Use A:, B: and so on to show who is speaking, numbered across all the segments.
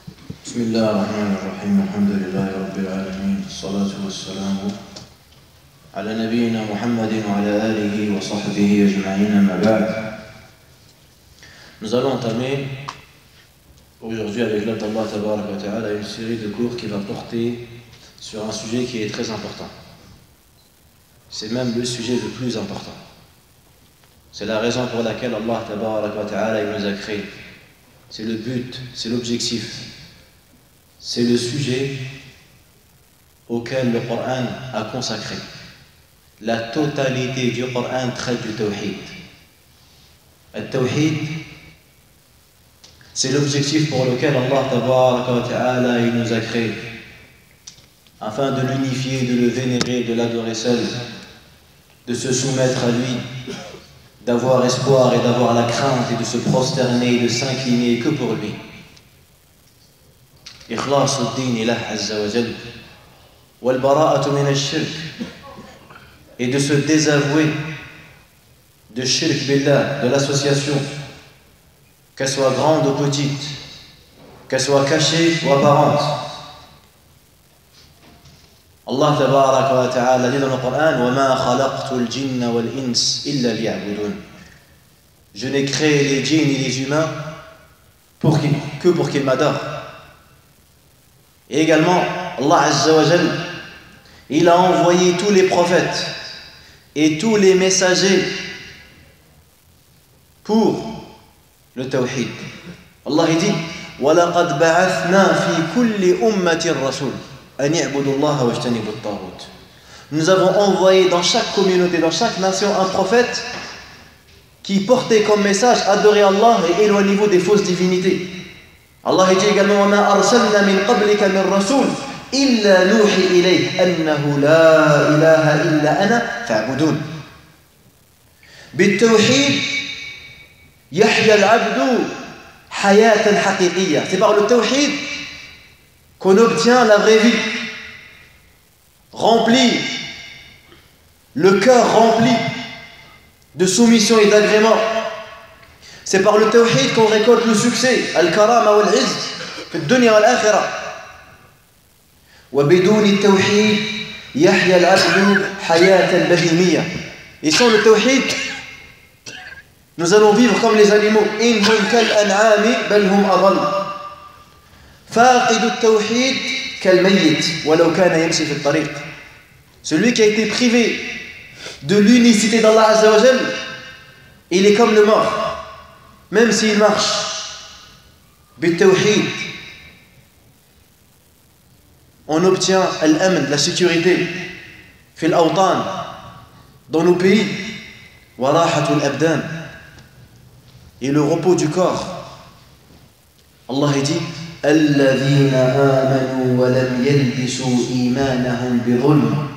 A: بسم الله الرحمن الرحيم الحمد لله رب العالمين الصلاة والسلام على نبينا محمد وعلى آله وصحبه أجمعين أما بعد. Nous allons entamer aujourd'hui avec l'aide d'Allah Tabaraka wa Ta'ala une série de cours qui va porter sur un sujet qui est très important. C'est même le sujet le plus important. C'est la raison pour laquelle Allah Tabaraka wa Ta'ala il nous a créés. C'est le but, c'est l'objectif. C'est le sujet auquel le Coran a consacré. La totalité du Coran traite du tawhid. Le tawhid, c'est l'objectif pour lequel Allah Tabaraka wa Ta'ala il nous a créés, afin de l'unifier, de le vénérer, de l'adorer seul, de se soumettre à lui, d'avoir espoir et d'avoir la crainte et de se prosterner et de s'incliner que pour lui. إخلاص الدين له عز وجل والبراءة من الشرك, et de se désavouer de shirk billah, de l'association, qu'elle soit grande ou petite, qu'elle soit cachée ou apparente. Allah tabaraka wa ta'ala dit dans le Coran: وَمَا خَلَقْتُ الْجِنَّ وَالْإِنسِ إِلَّا لِيَعْبُدُونَ. Je n'ai créé les djinns et les humains que pour qu'ils m'adorent. Et également, Allah Azza wa Jal, il a envoyé tous les prophètes et tous les messagers pour le tawhid. Allah dit: وَلَقَدْ بَعَثْنَا فِي كُلِّ أُمَّةٍ رَسُولٍ أَنِ اعْبُدُوا اللَّهَ وَاجْتَنِبُوا الطَّاغُوتَ. Nous avons envoyé dans chaque communauté, dans chaque nation, un prophète qui portait comme message: adorez Allah et éloignez-vous des fausses divinités. Allah dit également: وَمَا أَرْسَلْنَا مِنْ قَبْلِكَ مِنْ رَسُولٍ إِلَّا نُوحِي إِلَيْهِ أَنَّهُ لَا إِلَهَ إِلَّا أَنَا فَاعْبُدُونِ. بالتوحيد يحيا العبد حياة حقيقية. C'est par le tawhid qu'on obtient la vraie vie, rempli, le cœur rempli de soumission et d'agrément. C'est par le tawhid qu'on récolte le succès, al-karama wal-izz, fi dunya wal-akhirah. Wa bidouni tawhid yahya al-abdu hayatan bahimiyya. Et sans le tawhid, nous allons vivre comme les animaux. Inhum kal-an'ami bal hum adall. Faqidu at-tawhid kal-mayyit walau kana yamshi fi at-tariq. Celui qui a été privé de l'unicité d'Allah Azza wa Jal, il est comme le mort, même s'il marche. Bit-tawhid, on obtient al-amn, la sécurité, fil awtan, dans nos pays, wa rahatul abdan, et le repos du corps. Allah dit: alladhina amanu wa lam yalbisu imanahum bi dhulm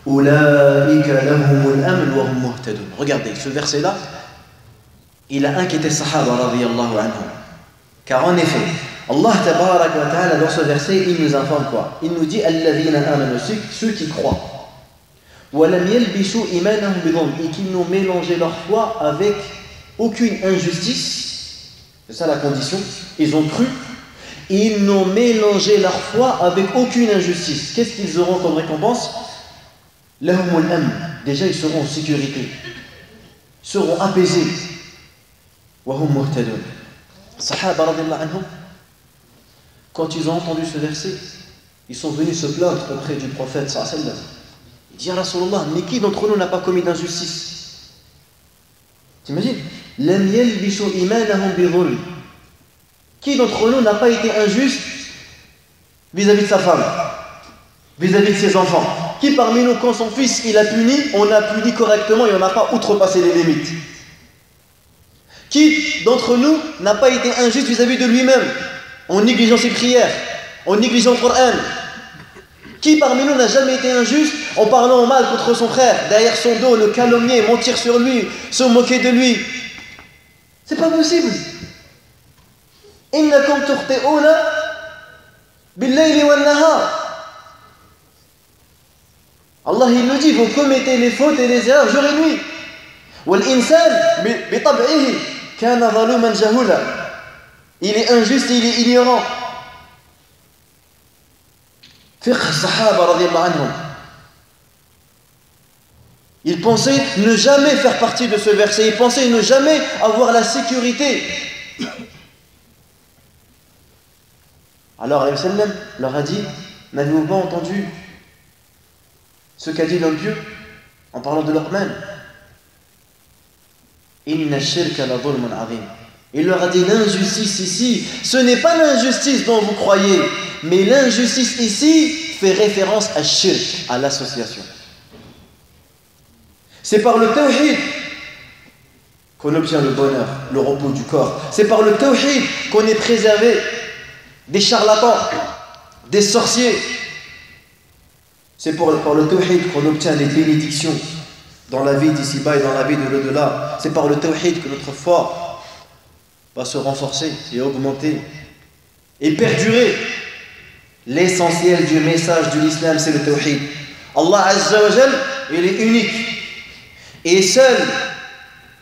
A: ulaika lahumul amn wa hum muhtadun. Regardez, ce verset là, il a inquiété les Sahaba radiyallahu anhum. Car en effet, Allah tabaraka wa ta'ala dans ce verset, il nous informe quoi? Il nous dit: alladhina amanu, ceux qui croient, wa lam yalbisu imanahum bi dhulm, et qui n'ont mélangé leur foi avec aucune injustice. C'est ça la condition. Ils ont cru, ils n'ont mélangé leur foi avec aucune injustice. Qu'est-ce qu'ils auront comme récompense? Lahumul amn, déjà ils seront en sécurité, seront apaisés. وهم مهتدون. Sahaba radiyallahu anhum, quand ils ont entendu ce verset, ils sont venus se plaindre auprès du prophète sallallahu alayhi wa sallam. Ils disent: Ya Rasulallah, mais qui d'entre nous n'a pas commis d'injustice? T'imagines? Lam yalbisu imanahum bi dhulm. Qui d'entre nous n'a pas été injuste vis-à-vis de sa femme, vis-à-vis de ses enfants? Qui parmi nous, quand son fils il a puni, on a puni correctement et on n'a pas outrepassé les limites? Qui d'entre nous n'a pas été injuste vis-à-vis de lui-même, en négligeant ses prières, en négligeant le Coran? Qui parmi nous n'a jamais été injuste en parlant mal contre son frère, derrière son dos, le calomnier, mentir sur lui, se moquer de lui? C'est pas possible. Innakum tukhti'una bil-layli wan-nahar. Allah il nous dit: vous commettez les fautes et les erreurs jour et nuit. Wal-insan bi tab'ihi kana zaluman jahula. Il est injuste et il est ignorant. Fiqh Sahaba radiyallahu anhum. Ils pensaient ne jamais faire partie de ce verset. Ils pensaient ne jamais avoir la sécurité. Alors, alayhi sallam leur a dit, n'avez-vous pas entendu ce qu'a dit l'homme pieux en parlant de Luqman? Inna shirka la dhulmun azim. Il leur a dit, l'injustice ici, ce n'est pas l'injustice dont vous croyez, mais l'injustice ici fait référence à shirk, à l'association. C'est par le tawhid qu'on obtient le bonheur, le repos du corps. C'est par le tawhid qu'on est préservé des charlatans, des sorciers. C'est par le tawhid qu'on obtient les bénédictions dans la vie d'ici-bas et dans la vie de l'au-delà. C'est par le tawhid que notre foi va se renforcer et augmenter et perdurer. L'essentiel du message de l'islam, c'est le tawhid. Allah Azza wa Jal, il est unique. Et seul,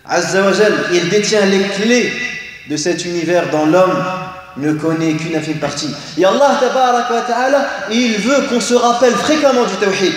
A: Azza wa Jal, il détient les clés de cet univers dont l'homme ne connaît qu'une infime partie. Et Allah Tabarak wa Ta'ala, il veut qu'on se rappelle fréquemment du tawhid.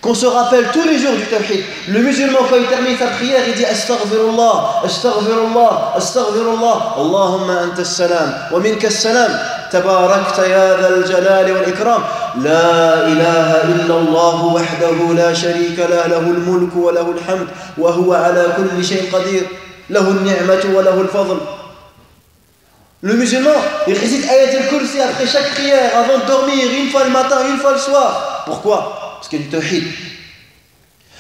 A: Qu'on se rappelle tous les jours du tawhid. Le musulman, quand il termine sa prière, il dit Astaghfirullah, Astaghfirullah, Astaghfirullah, Allahumma anta as-salam, wa minka as-salam, tabarakta ya dhal jalali wal ikram, la ilaha illa Allah wahdahu la sharika lah, lahu al-mulk wa lahu al-hamd, wa huwa ala kulli shay'in qadir, lahu al-ni'matu wa lahu al-fadl. Le musulman, il récite Ayat al-Kursi après chaque prière, avant de dormir, une fois le matin, une fois le soir. Pourquoi? Parce qu'il y a du tawhid.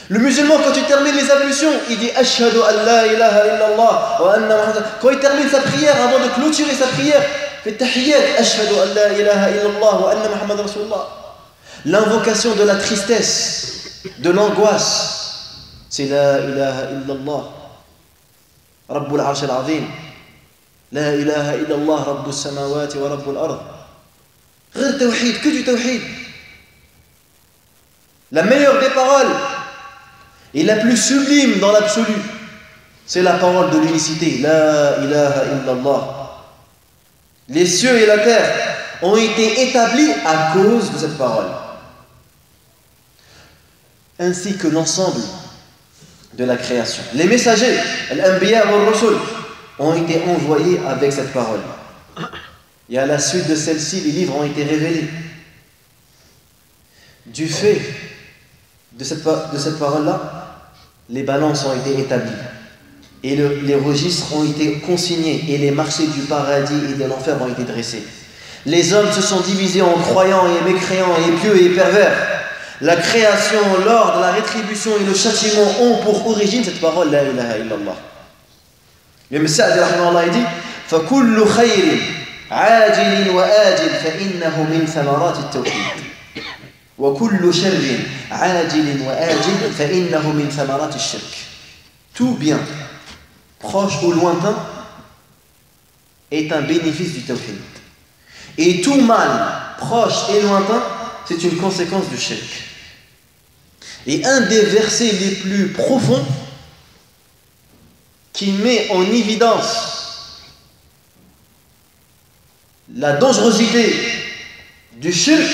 A: Le musulman, quand il termine les ablutions, il dit Ashhadu an la ilaha illallah wa anna Muhammad. Quand il termine sa prière, avant de clôturer sa prière, fait tahiyyat Ashhadu an la ilaha illallah wa anna Muhammad Rasulullah. L'invocation de la tristesse, de l'angoisse, c'est la ilaha illallah Rabbul Arsh al-Azim. La ilaha illallah Rabbus Samawati wa Rabbul Ard. Rien de tawhid, que du tawhid. La meilleure des paroles et la plus sublime dans l'absolu, c'est la parole de l'unicité. La ilaha illallah. Les cieux et la terre ont été établis à cause de cette parole. Ainsi que l'ensemble de la création. Les messagers, al-anbiya wal-rusul, ont été envoyés avec cette parole. Et à la suite de celle-ci, les livres ont été révélés. Du fait de cette parole-là, les balances ont été établies. Et les registres ont été consignés. Et les marchés du paradis et de l'enfer ont été dressés. Les hommes se sont divisés en croyants et mécréants et pieux et pervers. La création, l'ordre, la rétribution et le châtiment ont pour origine cette parole, la ilaha illallah. Le Messager rahimahullah dit فَكُلُّ خَيْرٍ عَاجِلٍ وَآجِلٍ فَإِنَّهُ مِنْ ثَمَرَاتِ التَّوْحِيدِ وَكُلُّ شَرٍ عَاجِلٍ وَآجِلٍ فَإِنَّهُ مِنْ ثَمَرَاتِ الشِّرْكِ. Tout bien, proche ou lointain, est un bénéfice du tawhid. Et tout mal, proche et lointain, c'est une conséquence du shirk. Et un des versets les plus profonds qui met en évidence la dangerosité du shirk,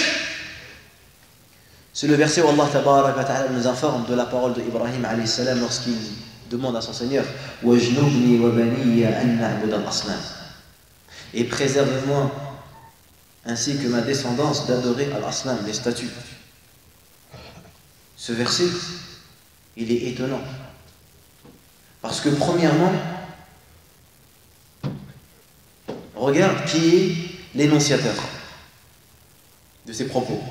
A: c'est le verset où Allah Tabaraka wa Ta'ala nous informe de la parole d'Ibrahim alayhi salam lorsqu'il demande à son Seigneur Wajnubni wa baniya an na'bud al-asnam, et préserve-moi ainsi que ma descendance d'adorer al-asnam, les statues. Ce verset, il est étonnant. Parce que premièrement, regarde qui est l'énonciateur de ces propos.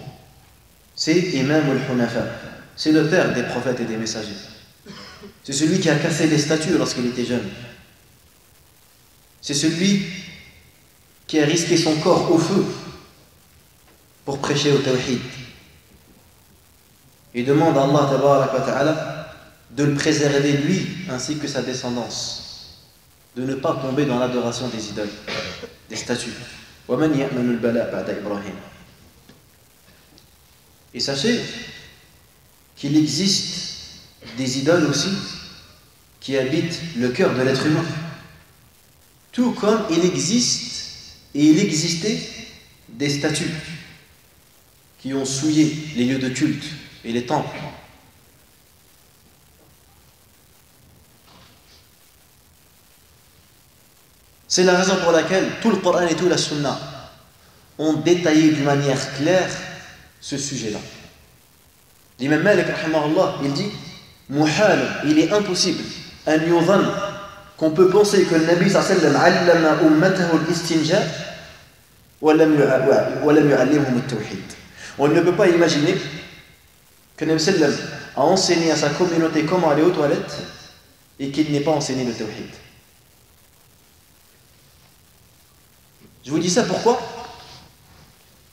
A: C'est Imam al-Hunafa. C'est le père des prophètes et des messagers. C'est celui qui a cassé les statues lorsqu'il était jeune. C'est celui qui a risqué son corps au feu pour prêcher au tawhid. Et demande à Allah Tabaraka wa Ta'ala de le préserver lui ainsi que sa descendance, de ne pas tomber dans l'adoration des idoles, des statues. Et sachez qu'il existe des idoles aussi qui habitent le cœur de l'être humain, tout comme il existe et il existait des statues. qui ont souillé les lieux de culte et les temples. C'est la raison pour laquelle tout le Coran et toute la Sunna ont détaillé d'une manière claire ce sujet-là. L'imam Malik, rahimahullah, il dit Muhal, il est impossible qu'on peut penser que le Nabi sallallahu alayhi wa sallam allama ummatahu al-istinja wa lam yu'allimhum at-tawhid. On ne peut pas imaginer que le Nabi sallallahu alayhi wa sallam a enseigné à sa communauté comment aller aux toilettes et qu'il n'ait pas enseigné le tawhid. Je vous dis ça pourquoi?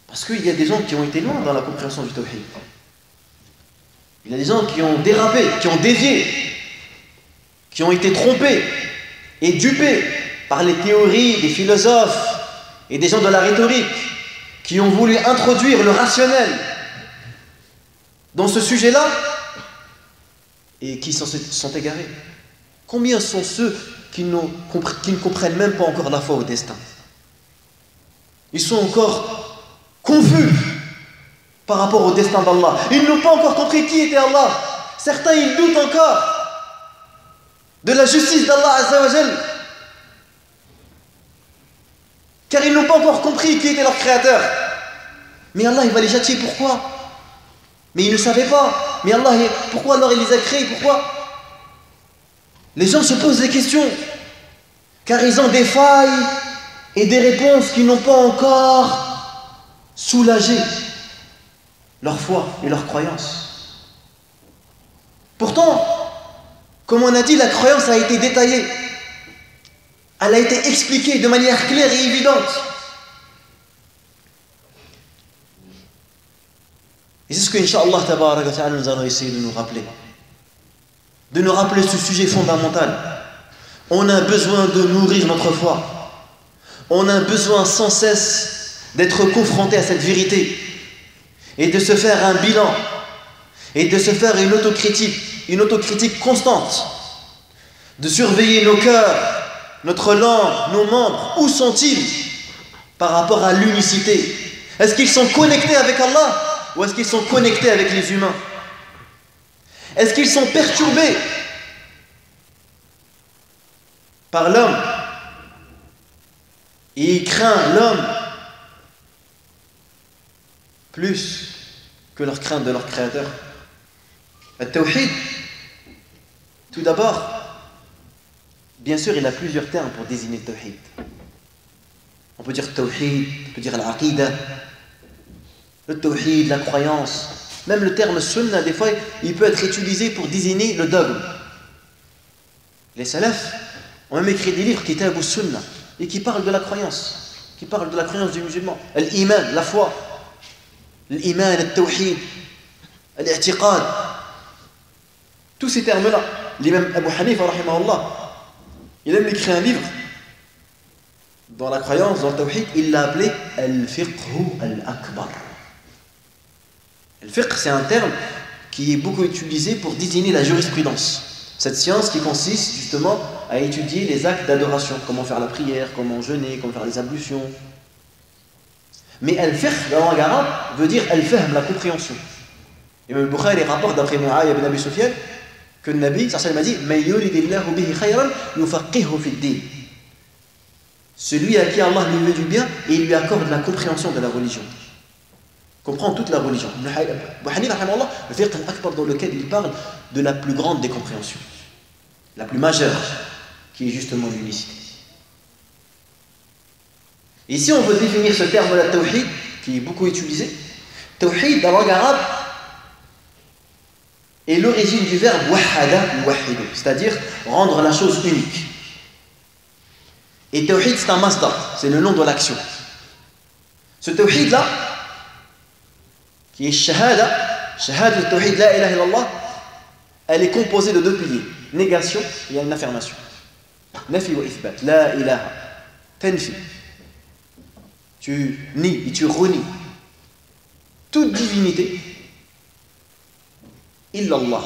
A: Parce qu'il y a des gens qui ont été loin dans la compréhension du tawhid. Il y a des gens qui ont dérapé, qui ont dévié, qui ont été trompés et dupés par les théories des philosophes et des gens de la rhétorique qui ont voulu introduire le rationnel dans ce sujet-là et qui sont égarés. Combien sont ceux qui ne comprennent même pas encore la foi au destin? Ils sont encore confus par rapport au destin d'Allah. Ils n'ont pas encore compris qui était Allah. Certains, ils doutent encore de la justice d'Allah Azza wa Jal, car ils n'ont pas encore compris qui était leur créateur. Mais Allah, il va les châtier. Pourquoi? Mais ils ne savaient pas. Mais Allah, pourquoi alors il les a créés? Pourquoi? Les gens se posent des questions, car ils ont des failles et des réponses qui n'ont pas encore soulagé leur foi et leur croyance. Pourtant, comme on a dit, la croyance a été détaillée. Elle a été expliquée de manière claire et évidente. Et c'est ce que, Inch'Allah, tabarak wa ta'ala, nous allons essayer de nous rappeler. De nous rappeler ce sujet fondamental. On a besoin de nourrir notre foi. On a besoin sans cesse d'être confronté à cette vérité et de se faire un bilan et de se faire une autocritique constante, de surveiller nos cœurs, notre langue, nos membres. Où sont-ils par rapport à l'unicité? Est-ce qu'ils sont connectés avec Allah ou est-ce qu'ils sont connectés avec les humains? Est-ce qu'ils sont perturbés par l'homme et ils craignent l'homme plus que leur crainte de leur créateur? Al-Tawhid, tout d'abord, bien sûr, il a plusieurs termes pour désigner le Tawhid. On peut dire Tawhid, on peut dire Al-Aqidah, le Tawhid, la croyance. Même le terme Sunnah, des fois, il peut être utilisé pour désigner le dogme. Les salafs ont même écrit des livres, Kitab al-Sunnah, et qui parlent de la croyance, du musulman. Al-Iman, la foi. L'iman, le tawhid, l'i'tiqad. Tous ces termes-là. L'imam Abu Hanifa, rahimahullah, il a même écrit un livre dans la croyance, dans le tawhid, il l'a appelé Al-Fiqhu Al-Akbar. Al-Fiqh, c'est un terme qui est beaucoup utilisé pour désigner la jurisprudence. Cette science qui consiste justement à étudier les actes d'adoration, comment faire la prière, comment jeûner, comment faire les ablutions. Mais al-fiqh, la langue arabe, veut dire al-fahm, la compréhension. Et même Bukhari rapporte d'après Mu'awiya ibn Abi Sufyan que le Nabi sallallahu alayhi wa sallam a dit: "Man yuridillahu bihi khayran yufaqihu fi ad-din." Celui à qui Allah lui veut du bien et il lui accorde la compréhension de la religion. Comprend toute la religion. Abu Hanifa, rahimahullah, le fiqh al-akbar dans lequel il parle de la plus grande des compréhensions, la plus majeure, qui est justement l'unicité. Et ici, on veut définir ce terme-là, tawhid, qui est beaucoup utilisé. Tawhid, dans la langue arabe, est l'origine du verbe wahada ou wahidu, c'est-à-dire rendre la chose unique. Et tawhid, c'est un masdar, c'est le nom de l'action. Ce tawhid-là, qui est shahada, shahada tawhid la ilaha illallah, elle est composée de deux piliers, négation et une affirmation. Nafi wa ithbat, la ilaha, tanfi. Tu nies et tu renies toute divinité, illallah,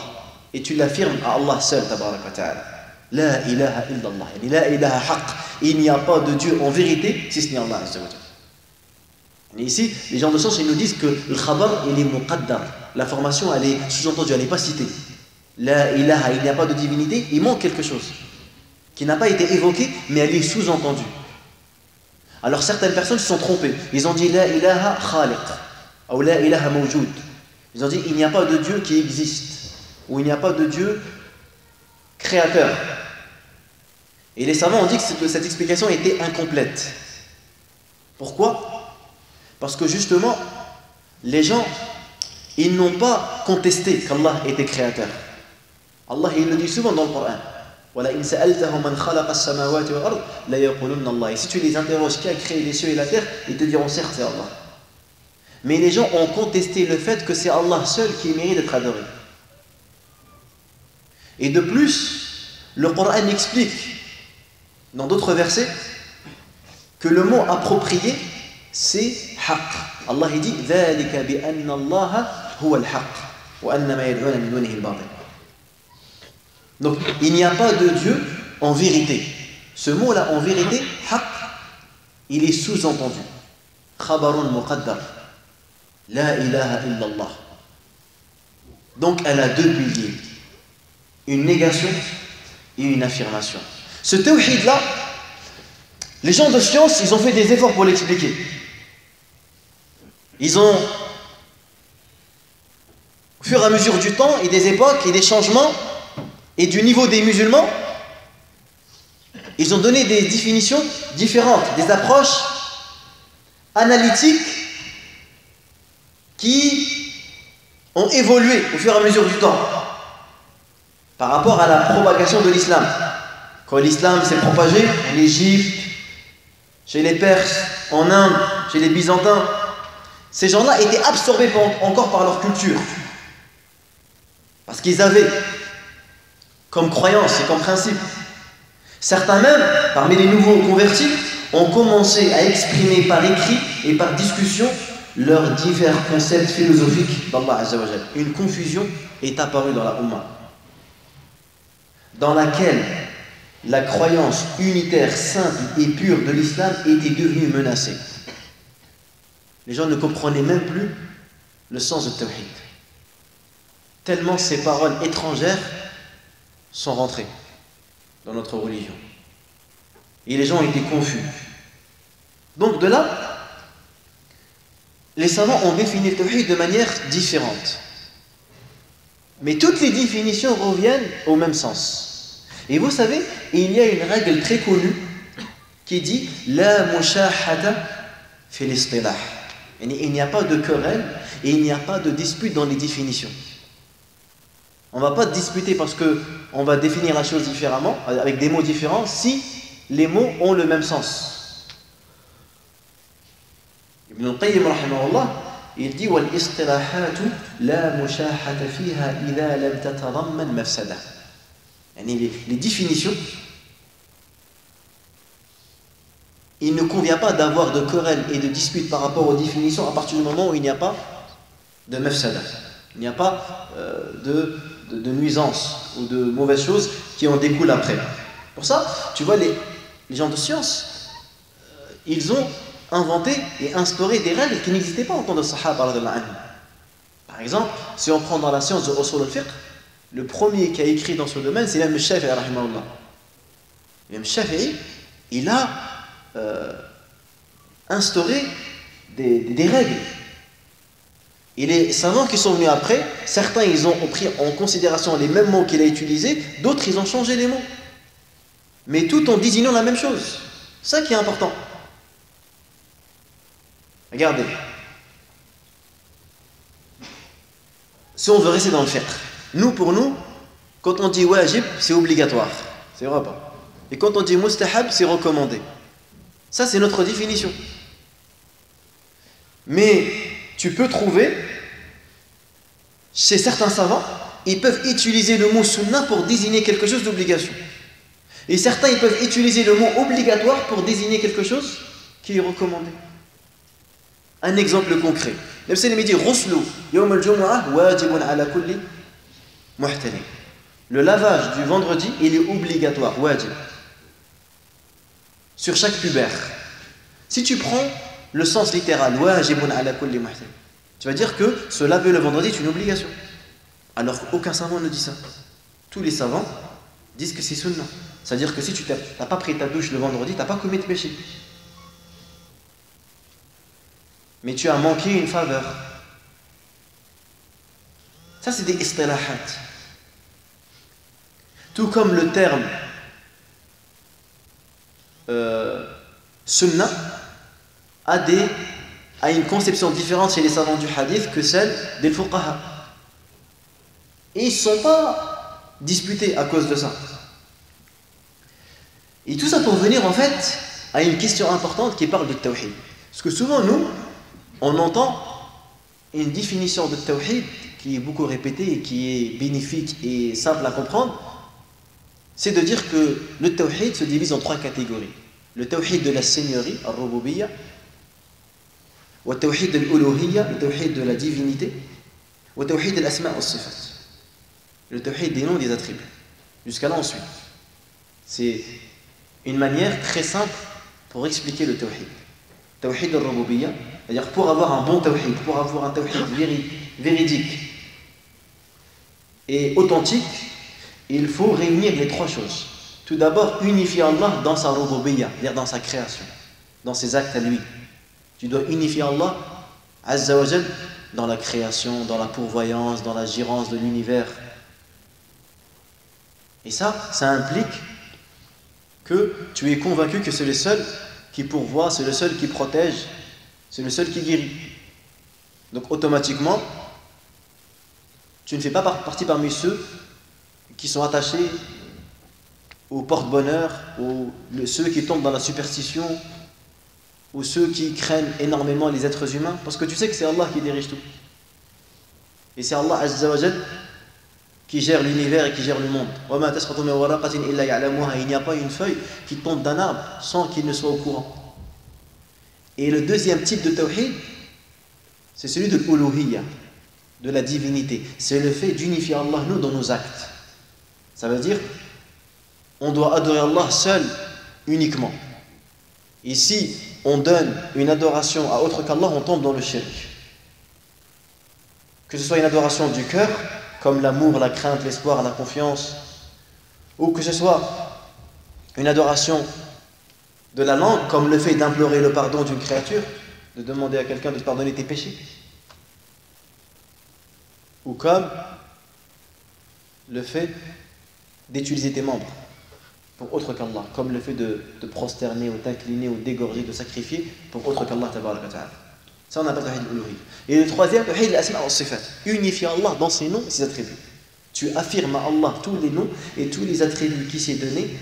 A: et tu l'affirmes à Allah seul, tabarak wa ta'ala. La ilaha illallah, la ilaha haqq. Il n'y a pas de Dieu en vérité si ce n'est Allah azza wa jalla. Et ici, les gens de science, ils nous disent que le khabar, il est muqaddar. La formation, elle est sous-entendue, elle n'est pas citée. La ilaha, il n'y a pas de divinité, il manque quelque chose qui n'a pas été évoqué, mais elle est sous-entendue. Alors certaines personnes se sont trompées. Ils ont dit la ilaha khaliq, ou la ilaha mawjoud. Ils ont dit il n'y a pas de Dieu qui existe, ou il n'y a pas de Dieu créateur. Et les savants ont dit que cette explication était incomplète. Pourquoi? Parce que justement, les gens, ils n'ont pas contesté qu'Allah était créateur. Allah, il le dit souvent dans le Coran. Et si tu les interroges, qui a créé les cieux et la terre, ils te diront certes c'est Allah. Mais les gens ont contesté le fait que c'est Allah seul qui mérite d'être adoré. Et de plus, le Coran explique dans d'autres versets que le mot approprié c'est haqq. Allah il dit ذلك بأن الله هو الحق وأن ما يدعون من دونه الباطل. Donc il n'y a pas de Dieu en vérité. Ce mot là en vérité haqq, il est sous-entendu. Khabarun muqaddar. La ilaha illallah. Donc elle a deux piliers, une négation et une affirmation. Ce tawhid là, les gens de science, ils ont fait des efforts pour l'expliquer. Ils ont, au fur et à mesure du temps et des époques et des changements et du niveau des musulmans, ils ont donné des définitions différentes, des approches analytiques qui ont évolué au fur et à mesure du temps par rapport à la propagation de l'islam. Quand l'islam s'est propagé en Égypte, chez les Perses, en Inde, chez les Byzantins, ces gens-là étaient absorbés encore par leur culture. Parce qu'ils avaient comme croyance et comme principe. Certains même, parmi les nouveaux convertis, ont commencé à exprimer par écrit et par discussion leurs divers concepts philosophiques d'Allah Azza wa Jal. Une confusion est apparue dans la Ummah, dans laquelle la croyance unitaire, simple et pure de l'islam était devenue menacée. Les gens ne comprenaient même plus le sens de Tawhid. Tellement ces paroles étrangères sont rentrées dans notre religion. Et les gens étaient confus. Donc de là, les savants ont défini le Tawhid de manière différente. Mais toutes les définitions reviennent au même sens. Et vous savez, il y a une règle très connue qui dit La mushahada fil istilah. Il n'y a pas de querelle et il n'y a pas de dispute dans les définitions. On ne va pas disputer parce qu'on va définir la chose différemment, avec des mots différents, si les mots ont le même sens. Ibn al-Qayyim rahimahullah, il dit وَالْإِصْطِلَاحَاتُ لَا مُشَاحَةَ فِيهَا إِذَا لَمْ تَتَضَمَّنْ مَفْسَدَةً. Les définitions, il ne convient pas d'avoir de querelle et de dispute par rapport aux définitions à partir du moment où il n'y a pas de mafsada, il n'y a pas de nuisances ou de mauvaises choses qui en découlent après. Pour ça, tu vois, les gens de science, ils ont inventé et instauré des règles qui n'existaient pas au temps de Sahaba. Par exemple, si on prend dans la science de Usul al-Fiqh, le premier qui a écrit dans ce domaine, c'est l'imam Shafi'i rahimahullah. L'imam Shafi'i, il a instauré des règles. Et les savants qui sont venus après, certains ils ont pris en considération les mêmes mots qu'il a utilisés, d'autres ils ont changé les mots. Mais tout en désignant la même chose. C'est ça qui est important. Regardez. Si on veut rester dans le fiqh, pour nous, quand on dit wajib, c'est obligatoire. C'est vrai pas. Et quand on dit mustahab, c'est recommandé. Ça, c'est notre définition. Mais tu peux trouver, chez certains savants, ils peuvent utiliser le mot sunnah pour désigner quelque chose d'obligation. Et certains, ils peuvent utiliser le mot obligatoire pour désigner quelque chose qui est recommandé. Un exemple concret. Nabi sallallahu alayhi wa sallam dit Ghuslu yawm al-jumu'ah wajibun ala kulli muhtalim. Le lavage du vendredi, il est obligatoire, wajib. Sur chaque pubère. Si tu prends le sens littéral, wajibun ala kulli muhtalim, tu vas dire que se laver le vendredi est une obligation. Alors qu'aucun savant ne dit ça. Tous les savants disent que c'est sunnah. C'est-à-dire que si tu n'as pas pris ta douche le vendredi, tu n'as pas commis de péché. Mais tu as manqué une faveur. Ça, c'est des istilahat. Tout comme le terme sunnah a une conception différente chez les savants du hadith que celle des fuqaha. Et ils ne sont pas disputés à cause de ça. Et tout ça pour venir en fait à une question importante qui parle de tawhid. Parce que souvent nous, on entend une définition de tawhid qui est beaucoup répétée et qui est bénéfique et simple à comprendre. C'est de dire que le tawhid se divise en 3 catégories. Le tawhid de la seigneurie, al-rububiyya, wa tawhid al-uluhiyya, le tawhid de la divinité, wa tawhid al-asma' wa sifat, le tawhid des noms et des attributs. Jusqu'à là on suit. C'est une manière très simple pour expliquer le tawhid. Tawhid al-rububiyya, c'est-à-dire pour avoir un bon tawhid, pour avoir un tawhid véridique et authentique, il faut réunir les 3 choses. Tout d'abord, unifier Allah dans sa rububiyya, c'est-à-dire dans sa création, dans ses actes à lui. Tu dois unifier Allah, Azza wa Jal, dans la création, dans la pourvoyance, dans la gérance de l'univers. Et ça implique que tu es convaincu que c'est le seul qui pourvoit, c'est le seul qui protège, c'est le seul qui guérit. Donc automatiquement, tu ne fais pas partie parmi ceux qui sont attachés au porte-bonheur, ou ceux qui tombent dans la superstition, ou ceux qui craignent énormément les êtres humains, parce que tu sais que c'est Allah qui dirige tout. Et c'est Allah Azza wa Jal qui gère l'univers et qui gère le monde. Il n'y a pas une feuille qui tombe d'un arbre sans qu'il ne soit au courant. Et le deuxième type de tawhid, c'est celui de l'uluhiyya, de la divinité. C'est le fait d'unifier Allah nous dans nos actes. Ça veut dire, on doit adorer Allah seul, uniquement. Et si on donne une adoration à autre qu'Allah, on tombe dans le shirk. Que ce soit une adoration du cœur, comme l'amour, la crainte, l'espoir, la confiance, ou que ce soit une adoration de la langue, comme le fait d'implorer le pardon d'une créature, de demander à quelqu'un de te pardonner tes péchés, ou comme le fait d'utiliser tes membres pour autre qu'Allah, comme le fait de prosterner ou t'incliner ou d'égorger, de sacrifier pour autre qu'Allah tabaraka wa ta'ala. Ça on appelle tawhid al-uluhiyya. Et le troisième, tawhid al-asma' wa sifat, unifier Allah dans ses noms et ses attributs. Tu affirmes à Allah tous les noms et tous les attributs qui s'est donné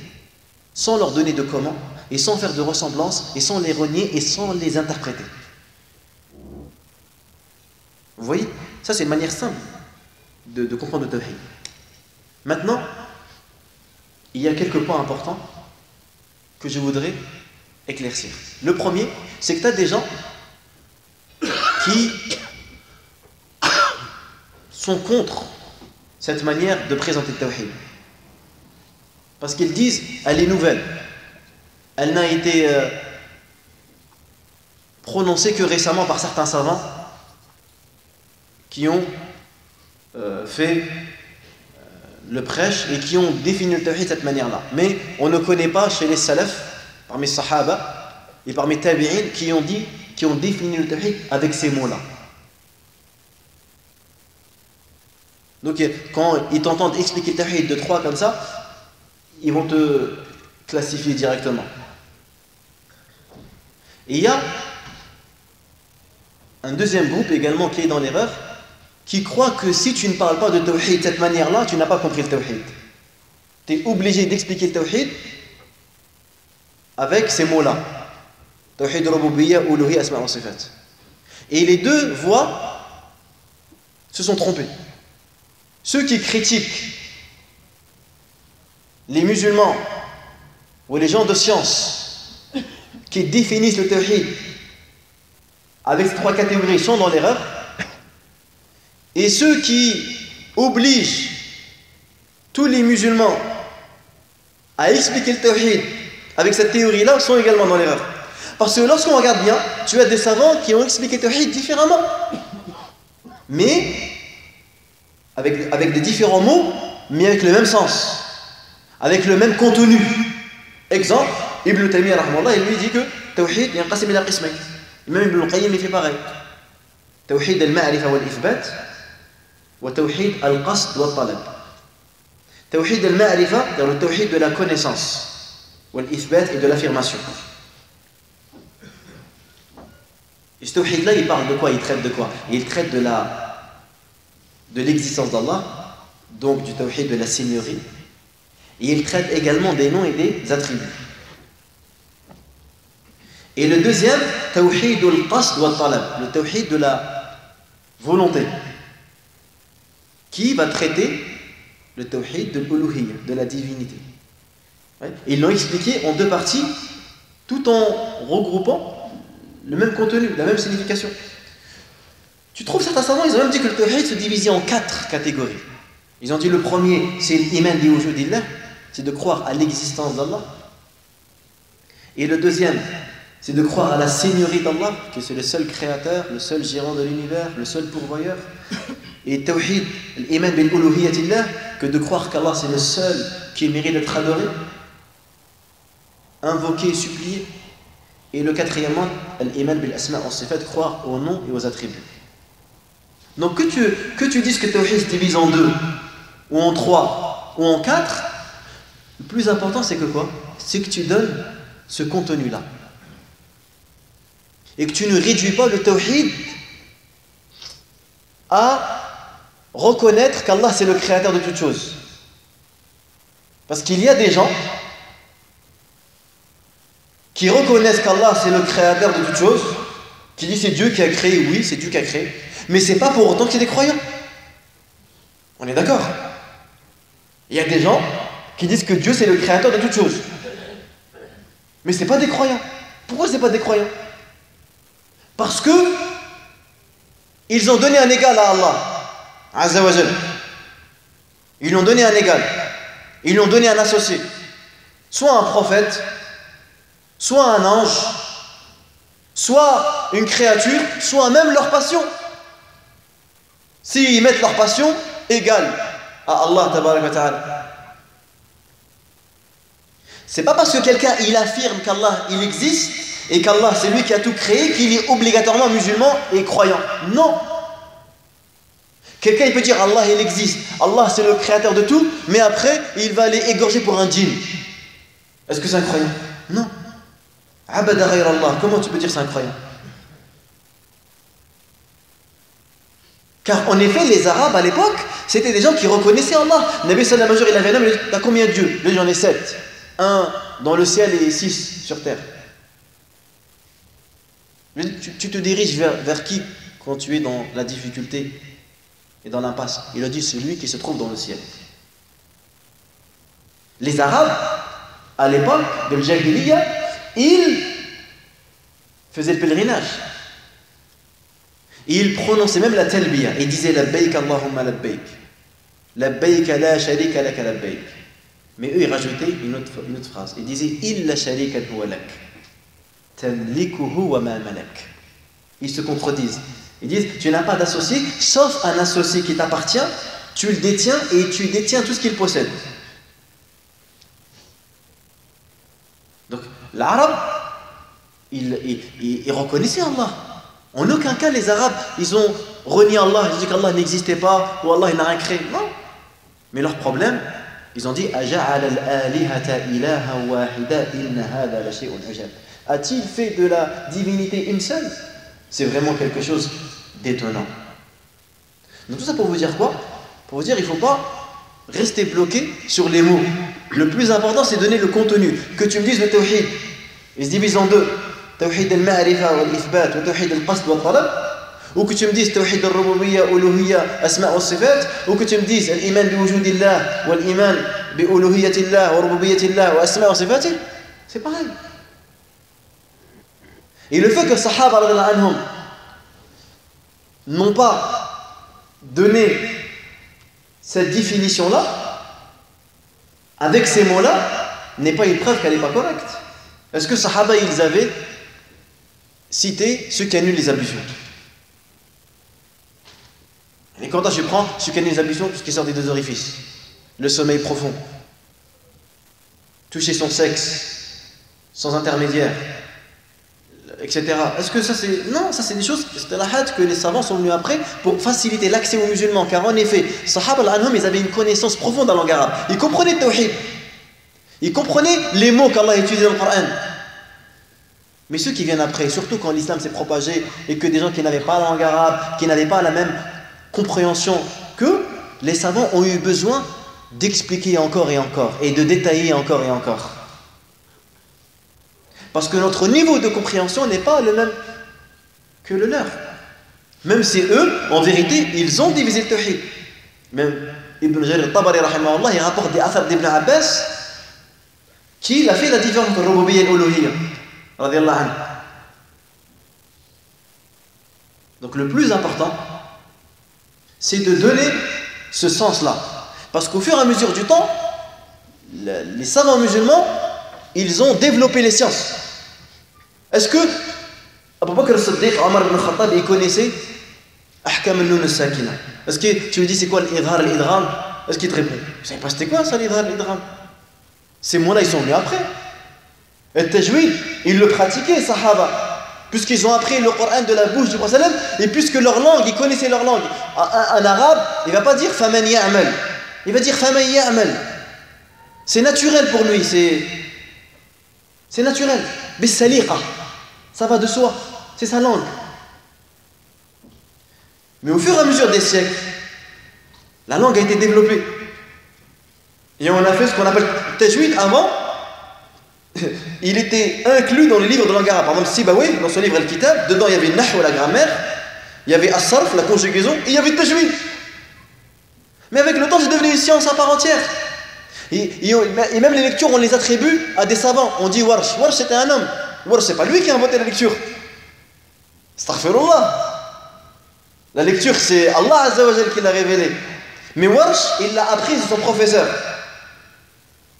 A: sans leur donner de comment et sans faire de ressemblance et sans les renier et sans les interpréter. Vous voyez, ça c'est une manière simple de comprendre le tawhid. Maintenant, il y a quelques points importants que je voudrais éclaircir. Le premier, c'est que tu as des gens qui sont contre cette manière de présenter le tawhid. Parce qu'ils disent, elle est nouvelle. Elle n'a été prononcée que récemment par certains savants qui ont fait le prêche et qui ont défini le tawhid de cette manière-là. Mais on ne connaît pas chez les salafs, parmi les sahaba et parmi les tabi'in, qui ont défini le tawhid avec ces mots-là. Donc quand ils t'entendent expliquer le tawhid de 3 comme ça, ils vont te classifier directement. Et il y a un deuxième groupe également qui est dans l'erreur, qui croit que si tu ne parles pas de tawhid de cette manière-là, tu n'as pas compris le tawhid. Tu es obligé d'expliquer le tawhid avec ces mots-là. Tawhid rububiyya, uluhiyya, asma' wa sifat. Et les deux voix se sont trompés. Ceux qui critiquent les musulmans ou les gens de science qui définissent le tawhid avec ces 3 catégories sont dans l'erreur. Et ceux qui obligent tous les musulmans à expliquer le tawhid avec cette théorie-là sont également dans l'erreur. Parce que lorsqu'on regarde bien, tu as des savants qui ont expliqué Tawhid différemment. Mais, avec des différents mots, mais avec le même sens. Avec le même contenu. Exemple, Ibn Taymiyyah, il lui dit que Tawhid yanqasim ila qismayn. Même Ibn al-Qayyim, il fait pareil. Tawhid al-ma'rifa wal-ithbat, wa Tawhid al-qasd wal-talab. Tawhid al-ma'rifa, c'est le Tawhid de la connaissance, wal-ithbat et de l'affirmation. Et ce Tawhid-là, il parle de quoi? Il traite de quoi? Il traite de l'existence d'Allah, donc du Tawhid de la seigneurie. Et il traite également des noms et des attributs. Et le deuxième, Tawhid al-qasd wal-talab, le Tawhid de la volonté, qui va traiter le Tawhid de l'uluhiyya, de la divinité. Ouais. Ils l'ont expliqué en deux parties, tout en regroupant le même contenu, la même signification. Tu trouves certains savants, ils ont même dit que le Tawhid se divisait en 4 catégories. Ils ont dit le premier, c'est l'iman bi wujudillah, c'est de croire à l'existence d'Allah. Et le deuxième, c'est de croire à la seigneurie d'Allah, que c'est le seul créateur, le seul gérant de l'univers, le seul pourvoyeur. Et Tawhid, l'iman bil uluhiyatillah, que de croire qu'Allah c'est le seul qui mérite d'être adoré, invoqué et supplié. Et le quatrièmement, l'iman bil asma wa sifat, croire aux noms et aux attributs. Donc que tu dises que Tawhid se divise en 2, ou en 3, ou en 4, le plus important c'est que quoi? C'est que tu donnes ce contenu-là. Et que tu ne réduis pas le Tawhid à reconnaître qu'Allah c'est le créateur de toutes choses. Parce qu'il y a des gens qui reconnaissent qu'Allah c'est le créateur de toutes choses, qui disent c'est Dieu qui a créé, oui c'est Dieu qui a créé, mais c'est pas pour autant que c'est des croyants. On est d'accord? Il y a des gens qui disent que Dieu c'est le créateur de toutes choses, mais c'est pas des croyants. Pourquoi c'est pas des croyants? Parce que ils ont donné un égal à Allah Azza wa Jal. Ils lui ont donné un égal. Ils lui ont donné un associé. Soit un prophète, soit un ange, soit une créature, soit même leur passion. S'ils mettent leur passion égale à Allah Tabaraka wa Ta'ala. C'est pas parce que quelqu'un il affirme qu'Allah il existe et qu'Allah c'est lui qui a tout créé qu'il est obligatoirement musulman et croyant. Non. Quelqu'un il peut dire Allah il existe, Allah c'est le créateur de tout, mais après il va aller égorger pour un djinn. Est-ce que c'est un croyant? Non. Abada ghayr Allah, comment tu peux dire c'est un croyant? Car en effet les Arabes à l'époque c'était des gens qui reconnaissaient Allah. Nabi sallallahu alayhi wa sallam il avait un homme, il dit t'as combien de dieux? Lui j'en ai 7. Un dans le ciel et 6 sur terre. Tu te diriges vers qui quand tu es dans la difficulté et dans l'impasse? Il a dit celui qui se trouve dans le ciel. Les Arabes, à l'époque de l'Jahiliya, ils faisaient le pèlerinage. Et ils prononçaient même la talbiya. Ils disaient labbaik Allahumma labbaik. Labbaik la sharika laka labbaik. Mais eux, ils rajoutaient une autre phrase. Ils disaient illa sharikan huwa lak. Tamlikuhu wa ma malak. Ils se contredisent. Ils disent tu n'as pas d'associé sauf un associé qui t'appartient, tu le détiens et tu détiens tout ce qu'il possède. Donc l'arabe il reconnaissait Allah. En aucun cas les Arabes ils ont renié Allah, ils ont dit qu'Allah n'existait pas ou Allah il n'a rien créé. Non. Mais leur problème, ils ont dit aja'ala al-alihata ilaha wahida inna hadha la shay'un ajab. A-t-il fait de la divinité une seule? C'est vraiment quelque chose d'étonnant. Donc tout ça pour vous dire quoi? Pour vous dire il ne faut pas rester bloqué sur les mots. Le plus important c'est de donner le contenu. Que tu me dises le tawhid, il se divise en 2. Tawhid al-ma'rifa wal-ithbat wa tawhid al-qasd wal-talab. Ou que tu me dises tawhid al-rububiyya, uluhiyya, asma' wa sifat. Ou que tu me dises l'iman bi wujudillah wal-iman bi uluhiyyatillah wa rububiyyatillah wa asma' wa sifatih. C'est pareil. Et le fait que Sahaba anhum n'ont pas donné cette définition-là, avec ces mots-là, n'est pas une preuve qu'elle n'est pas correcte. Est-ce que Sahaba, ils avaient citer ceux qui annulent les ablutions. Et quand je prends ceux qui annulent les ablutions, ce qui sort des deux orifices, le sommeil profond, toucher son sexe, sans intermédiaire, etc. Est-ce que ça c'est... Non, ça c'est des choses, c'est la had que les savants sont venus après pour faciliter l'accès aux musulmans. Car en effet, Sahaba al-Anhum, ils avaient une connaissance profonde en langue arabe. Ils comprenaient le tawhid. Ils comprenaient les mots qu'Allah a utilisés dans le Coran. Mais ceux qui viennent après, surtout quand l'islam s'est propagé et que des gens qui n'avaient pas la langue arabe, qui n'avaient pas la même compréhension que les savants ont eu besoin d'expliquer encore et de détailler encore et encore. Parce que notre niveau de compréhension n'est pas le même que le leur. Même si eux, en vérité, ils ont divisé le tawhid. Même Ibn Jarir al-Tabari, rahimahullah, il rapporte des athars d'Ibn Abbas qui a fait la différence entre Rububiyya et l'Uluhiyya. Radiyallahu anhu. Donc le plus important, c'est de donner ce sens-là. Parce qu'au fur et à mesure du temps, les savants musulmans, ils ont développé les sciences. Est-ce que Abu Bakr al-Siddiq, Omar ibn Khattab, ils connaissaient Ahkam al-Nun al-Sakina? Est-ce que tu lui dis c'est quoi l'idhar al-idgham? Est-ce qu'il te répond? Vous savez pas c'était quoi ça l'idhar al-idgham? Ces mots-là ils sont venus après. Et tajwid, ils le pratiquaient, Sahaba. Puisqu'ils ont appris le Coran de la bouche du prophète, et puisque leur langue, ils connaissaient leur langue. Un arabe, il ne va pas dire faman ya'mal, il va dire faman ya'mal. C'est naturel pour lui, c'est naturel. Bis-saliqa, ça va de soi, c'est sa langue. Mais au fur et à mesure des siècles, la langue a été développée. Et on a fait ce qu'on appelle tajwid avant. Il était inclus dans les livres de langue arabe. Par exemple, Sibawi, dans son livre Al-Kitab, dedans il y avait Nahu, la grammaire, il y avait As-Sarf, la conjugaison, et il y avait Tajwid. Mais avec le temps, c'est devenu une science à part entière. Et même les lectures, on les attribue à des savants. On dit Warsh. Warsh, c'était un homme. Warsh, c'est pas lui qui a inventé la lecture. Astaghfirullah. La lecture, c'est Allah Azza wa Jal qui l'a révélée. Mais Warsh, il l'a appris de son professeur,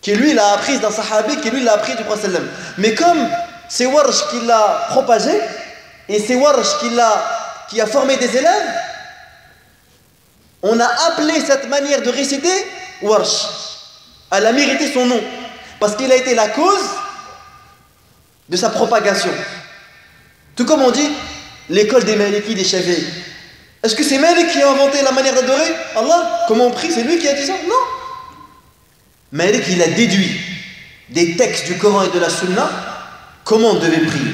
A: qui lui l'a apprise d'un sahabi, qui lui l'a appris du prophète. Mais comme c'est Warsh qui l'a propagé, et c'est Warsh qui a formé des élèves, on a appelé cette manière de réciter Warsh. Elle a mérité son nom, parce qu'il a été la cause de sa propagation. Tout comme on dit l'école des Maliki, des Shafi'i. Est-ce que c'est Malik qui a inventé la manière d'adorer Allah? Comment on prie? C'est lui qui a dit ça? Non. Malik, il a déduit des textes du Coran et de la Sunna comment on devait prier,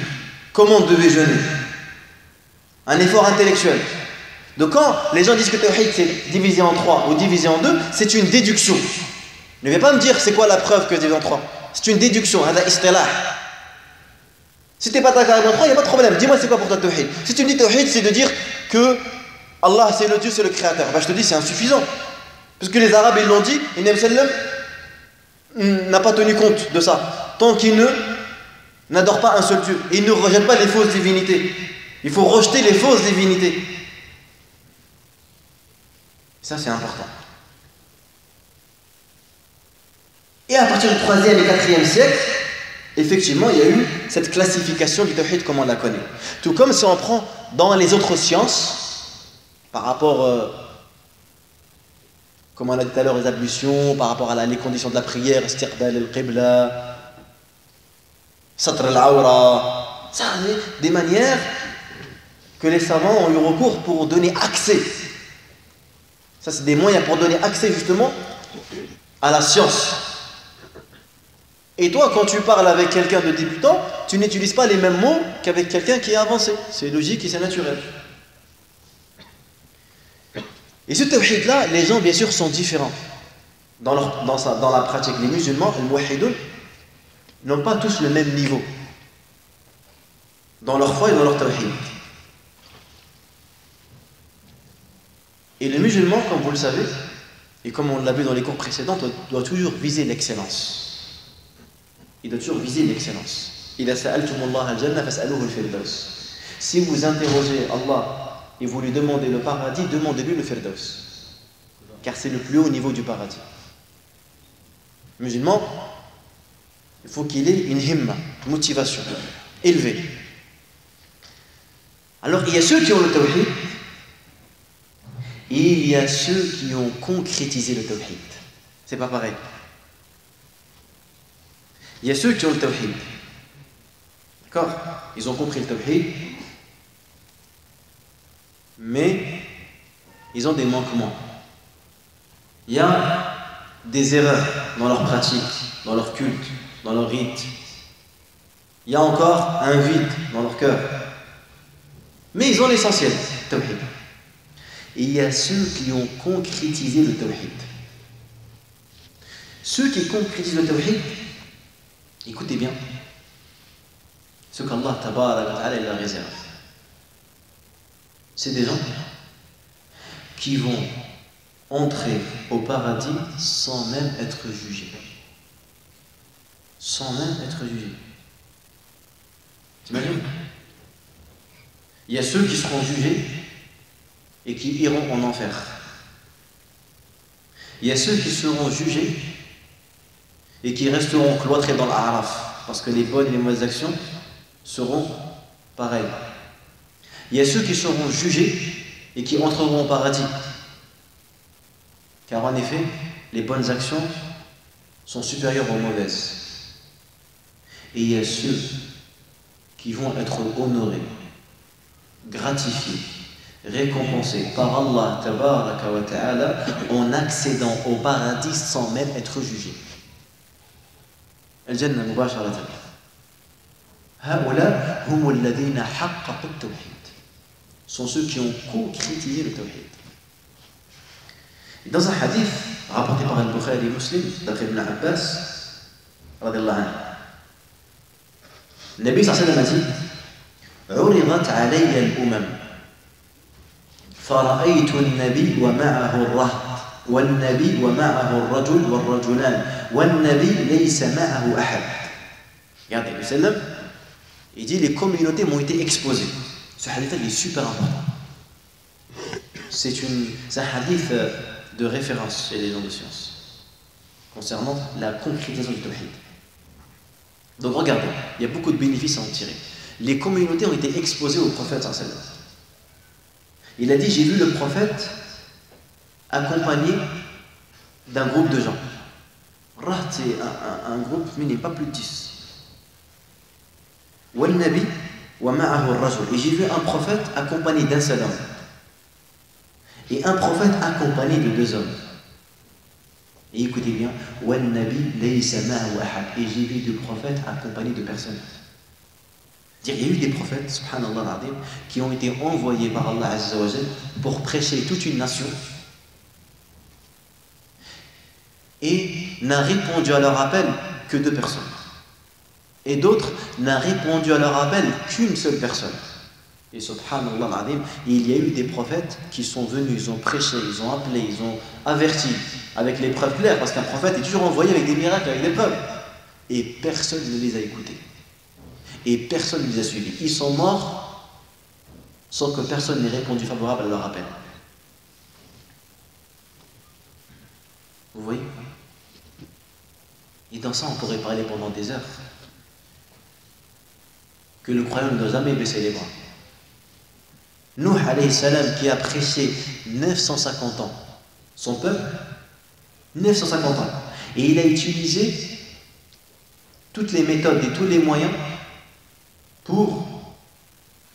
A: comment on devait jeûner. Un effort intellectuel. Donc quand les gens disent que Tawhid c'est divisé en 3 ou divisé en 2, c'est une déduction. Ne viens pas me dire c'est quoi la preuve que c'est divisé en 3. C'est une déduction, hada istilah. Si tu n'es pas d'accord avec en 3, il n'y a pas de problème. Dis-moi c'est quoi pour toi Tawhid. Si tu me dis Tawhid, c'est de dire que Allah c'est le Dieu, c'est le Créateur. Ben, je te dis c'est insuffisant. Parce que les Arabes ils l'ont dit, et Nabi sallam n'a pas tenu compte de ça. Tant qu'il n'adore pas un seul Dieu. Et il ne rejette pas les fausses divinités. Il faut rejeter les fausses divinités. Ça c'est important. Et à partir du 3e et 4e siècle, effectivement, il y a eu cette classification du tawhid comme on la connaît. Tout comme si on prend dans les autres sciences, par rapport, comme on a dit tout à l'heure, les ablutions, par rapport à les conditions de la prière, istiqbal al-qibla, satr al-awra, ça, des manières que les savants ont eu recours pour donner accès. Ça, c'est des moyens pour donner accès justement à la science. Et toi, quand tu parles avec quelqu'un de débutant, tu n'utilises pas les mêmes mots qu'avec quelqu'un qui est avancé. C'est logique et c'est naturel. Et ce tawhid-là, les gens, bien sûr, sont différents dans la pratique. Les musulmans, les muwahhidoun, n'ont pas tous le même niveau dans leur foi et dans leur tawhid. Et le musulman, comme vous le savez, et comme on l'a vu dans les cours précédents, doit toujours viser l'excellence. Il doit toujours viser l'excellence. Si vous interrogez Allah et vous lui demandez le paradis, demandez-lui le firdaus. Car c'est le plus haut niveau du paradis. Le musulman, il faut qu'il ait une himma, une motivation élevée. Alors il y a ceux qui ont le tawhid et il y a ceux qui ont concrétisé le tawhid. C'est pas pareil. Il y a ceux qui ont le tawhid. D'accord? Ils ont compris le tawhid, mais ils ont des manquements. Il y a des erreurs dans leur pratique, dans leur culte, dans leur rite. Il y a encore un vide dans leur cœur. Mais ils ont l'essentiel, le tawhid. Et il y a ceux qui ont concrétisé le tawhid. Ceux qui concrétisent le tawhid, écoutez bien, ce qu'Allah tabaraka wa ta'ala leur réserve. C'est des gens qui vont entrer au paradis sans même être jugés. Sans même être jugés. T'imagines? Il y a ceux qui seront jugés et qui iront en enfer. Il y a ceux qui seront jugés et qui resteront cloîtrés dans l'Araf, parce que les bonnes et les mauvaises actions seront pareilles. Il y a ceux qui seront jugés et qui entreront au paradis. Car en effet, les bonnes actions sont supérieures aux mauvaises. Et il y a ceux qui vont être honorés, gratifiés, récompensés par Allah tabaraka wa ta'ala en accédant au paradis sans même être jugés. Al-Jannah mubasharatan. Haoula hum alladhina haqqaqu at-tawhid. Sont ceux qui ont concrétisé le tawhid. Dans un hadith rapporté par Al-Bukhari et Muslim, d'après Ibn Abbas, radiyallahu anhu, le Nabi sallallahu alayhi wa sallam a dit: عرضت علي الأمم فرأيت النبي ومعه الرهط والنبي ومعه الرجل والرجلان والنبي ليس معه أحد. Regardez, le sallam, il dit les communautés m'ont été exposées. Ce hadith est super important. C'est un hadith de référence chez les gens de science concernant la concrétisation du tawhid. Donc regardez, il y a beaucoup de bénéfices à en tirer. Les communautés ont été exposées au prophète sallallahu alayhi wa sallam. Il a dit: j'ai vu le prophète accompagné d'un groupe de gens. Raht, c'est un groupe, mais il n'est pas plus de 10. وَالنَّبِي وَمَعَهُ الرَّجُلُ. Et j'ai vu un prophète accompagné d'un seul homme. Et un prophète accompagné de 2 hommes. Et écoutez bien, وَالنَّبِي لَيْسَ مَعَهُ أَحَدٌ. Et j'ai vu 2 prophètes accompagnés de personnes. Il y a eu des prophètes, subhanallah al-azim, qui ont été envoyés par Allah azza wa jal pour prêcher toute une nation et n'a répondu à leur appel que 2 personnes. Et d'autres n'a répondu à leur appel qu'une seule personne. Et subhanallah al-azim, il y a eu des prophètes qui sont venus, ils ont prêché, ils ont appelé, ils ont averti avec les preuves claires, parce qu'un prophète est toujours envoyé avec des miracles, avec des preuves. Et personne ne les a écoutés. Et personne ne les a suivis. Ils sont morts sans que personne n'ait répondu favorable à leur appel. Vous voyez? Et dans ça, on pourrait parler pendant des heures. Que le croyant ne doit jamais baisser les bras. Nuh alayhi salam, qui a prêché 950 ans, son peuple, 950 ans. Et il a utilisé toutes les méthodes et tous les moyens pour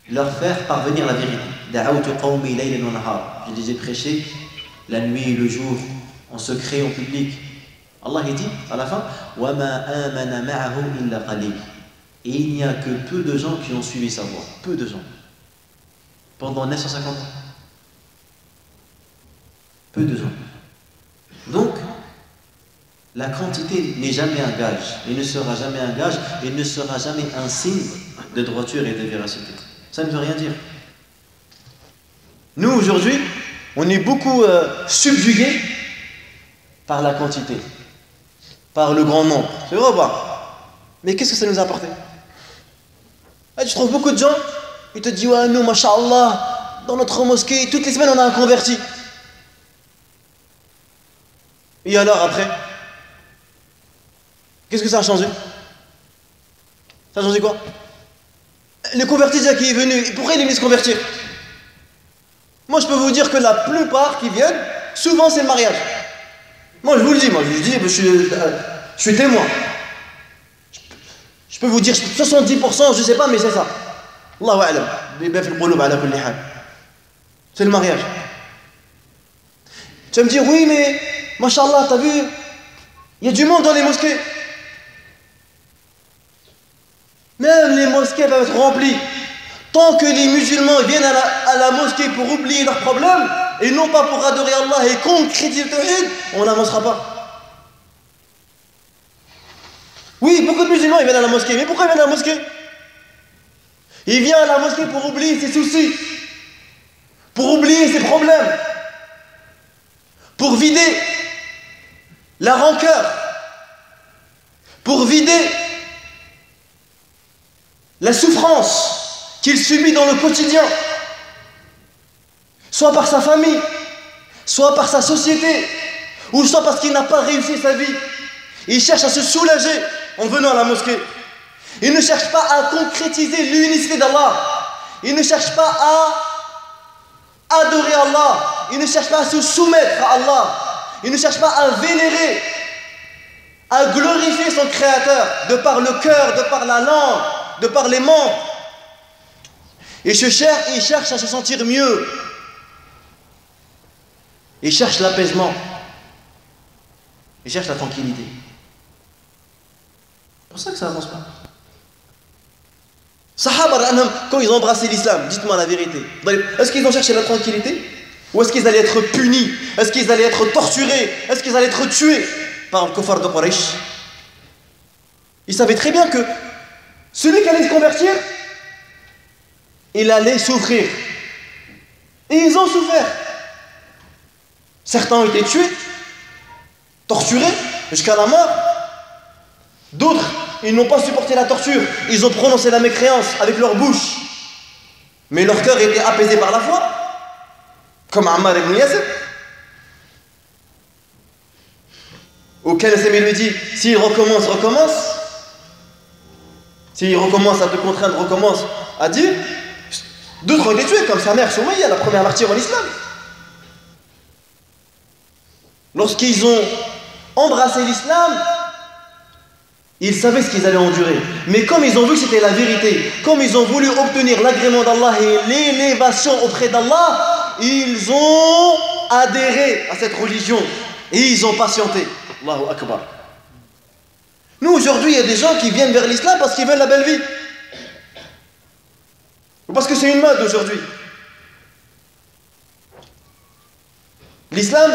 A: leur faire parvenir la vérité. Je les ai prêchés la nuit et le jour, en secret, en public. Allah dit à la fin: et il n'y a que peu de gens qui ont suivi sa voie. Peu de gens. Pendant 950 ans. Peu de gens. Donc, la quantité n'est jamais un gage, et ne sera jamais un gage, et ne sera jamais un signe de droiture et de véracité. Ça ne veut rien dire. Nous, aujourd'hui, on est beaucoup subjugués par la quantité, par le grand nombre. C'est vrai ou pas? Mais qu'est-ce que ça nous a apporté? Tu trouves beaucoup de gens, ils te disent: ouais, nous, masha'Allah, dans notre mosquée, toutes les semaines, on a un converti. Et alors, après, qu'est-ce que ça a changé? Ça a changé quoi? Le converti déjà qui est venu, pourquoi il est venu se convertir? Moi je peux vous dire que la plupart qui viennent, souvent c'est le mariage. Moi je vous le dis, je suis témoin. Je peux vous dire 70%, je sais pas, mais c'est ça. Allahu a'lam. C'est le mariage. Tu vas me dire, oui, mais, mashallah, t'as vu, il y a du monde dans les mosquées. Même les mosquées peuvent être remplies. Tant que les musulmans viennent à la mosquée pour oublier leurs problèmes, et non pas pour adorer Allah et concrétiser le tawhid, on n'avancera pas. Oui, beaucoup de musulmans ils viennent à la mosquée, mais pourquoi ils viennent à la mosquée? Il vient à la mosquée pour oublier ses soucis, pour oublier ses problèmes, pour vider la rancœur, pour vider la souffrance qu'il subit dans le quotidien, soit par sa famille, soit par sa société, ou soit parce qu'il n'a pas réussi sa vie. Il cherche à se soulager en venant à la mosquée. Il ne cherche pas à concrétiser l'unicité d'Allah. Il ne cherche pas à adorer Allah. Il ne cherche pas à se soumettre à Allah. Il ne cherche pas à vénérer, à glorifier son Créateur de par le cœur, de par la langue, de par les membres. Il cherche à se sentir mieux. Il cherche l'apaisement. Il cherche la tranquillité. C'est pour ça que ça n'avance pas. Sahaba, quand ils ont embrassé l'islam, dites-moi la vérité. Est-ce qu'ils ont cherché la tranquillité? Ou est-ce qu'ils allaient être punis? Est-ce qu'ils allaient être torturés? Est-ce qu'ils allaient être tués par le kuffar de Quraysh? Ils savaient très bien que celui qui allait se convertir, il allait souffrir. Et ils ont souffert. Certains ont été tués, torturés jusqu'à la mort. D'autres, ils n'ont pas supporté la torture. Ils ont prononcé la mécréance avec leur bouche. Mais leur cœur était apaisé par la foi. Comme Ammar ibn Yasir. Auquel Samir lui dit, s'il recommence, recommence. S'il recommence à te contraindre, recommence à dire. D'autres ont été tués, comme sa mère Soumaïa, la première martyre en islam. Lorsqu'ils ont embrassé l'islam, ils savaient ce qu'ils allaient endurer. Mais comme ils ont vu que c'était la vérité, comme ils ont voulu obtenir l'agrément d'Allah et l'élévation auprès d'Allah, ils ont adhéré à cette religion et ils ont patienté. Allahu Akbar. Nous aujourd'hui, il y a des gens qui viennent vers l'islam parce qu'ils veulent la belle vie. Ou parce que c'est une mode aujourd'hui. L'islam,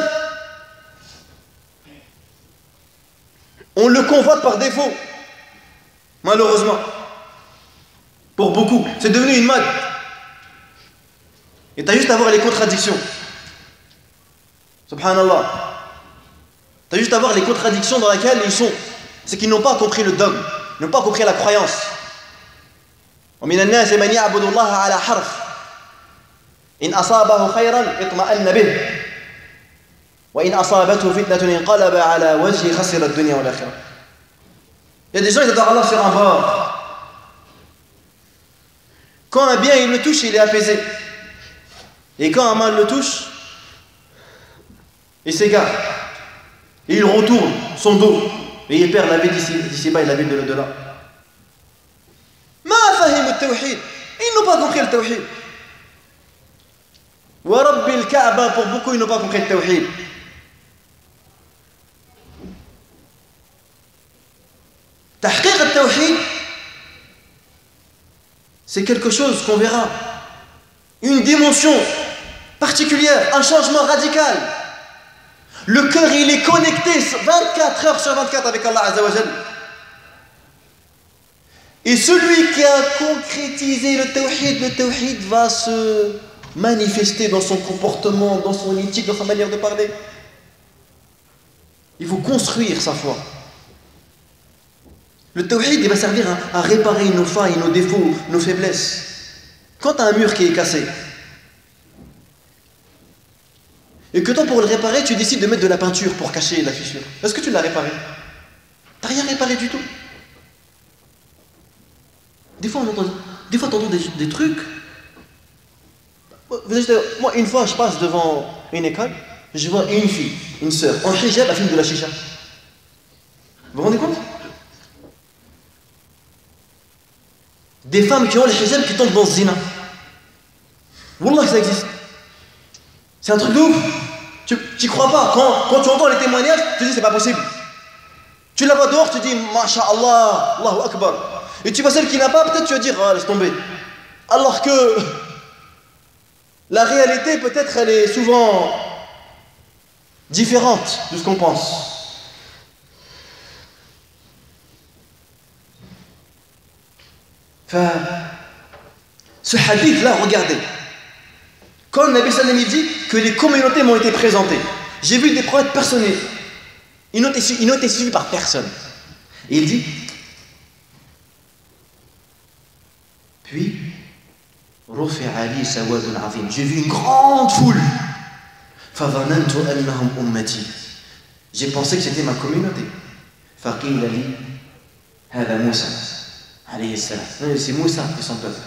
A: on le convoite par défaut, malheureusement. Pour beaucoup, c'est devenu une mode. Et tu as juste à voir les contradictions. Subhanallah. Tu as juste à voir les contradictions dans lesquelles ils sont. C'est qu'ils n'ont pas compris le dogme, ils n'ont pas compris la croyance. ومن الناس من يعبد الله على حرف إن أصابه خيرا اطمأن به وإن أصابته فتنة انقلب على وجهه خسر الدنيا والآخرة. Il y a des gens qui adorent Allah sur un bord. Quand un bien il le touche, il est apaisé. Et quand un mal le touche, il s'égare. Et il retourne son dos. Et il perd la vie d'ici-bas et la vie de l'au-delà. Ils n'ont pas compris le tawhid. Wa Rabbil Kaaba, pour beaucoup, ils n'ont pas compris le tawhid. Tahqiq al-tawhid, c'est quelque chose qu'on verra. Une dimension particulière, un changement radical. Le cœur, il est connecté 24 heures sur 24 avec Allah Azza wa Jal. Et celui qui a concrétisé le tawhid va se manifester dans son comportement, dans son éthique, dans sa manière de parler. Il faut construire sa foi. Le tawhid, il va servir à réparer nos failles, nos défauts, nos faiblesses. Quand tu as un mur qui est cassé, et que toi, pour le réparer, tu décides de mettre de la peinture pour cacher la fissure, est-ce que tu l'as réparé? Tu n'as rien réparé du tout. Des fois, on entend Des fois, tu entends des trucs. Moi, une fois, je passe devant une école, je vois une fille, une sœur, en hijab, elle fume de la chicha. Vous vous rendez compte? Des femmes qui ont le hijab qui tombent dans le zina. Wallah que ça existe. C'est un truc de ouf. Tu crois pas. Quand tu entends les témoignages, tu te dis c'est pas possible. Tu la vois dehors, tu te dis Masha'Allah, Allahu Akbar. Et tu vois celle qui n'a pas, peut-être tu vas dire ah, laisse tomber. Alors que la réalité, peut-être, elle est souvent différente de ce qu'on pense. Enfin, ce hadith-là, regardez. Quand le Nabi sallam dit que les communautés m'ont été présentées, j'ai vu des prophètes personnels. Ils n'ont été suivis par personne. Et il dit, puis, j'ai vu une grande foule. J'ai pensé que c'était ma communauté. C'est Moussa et son peuple.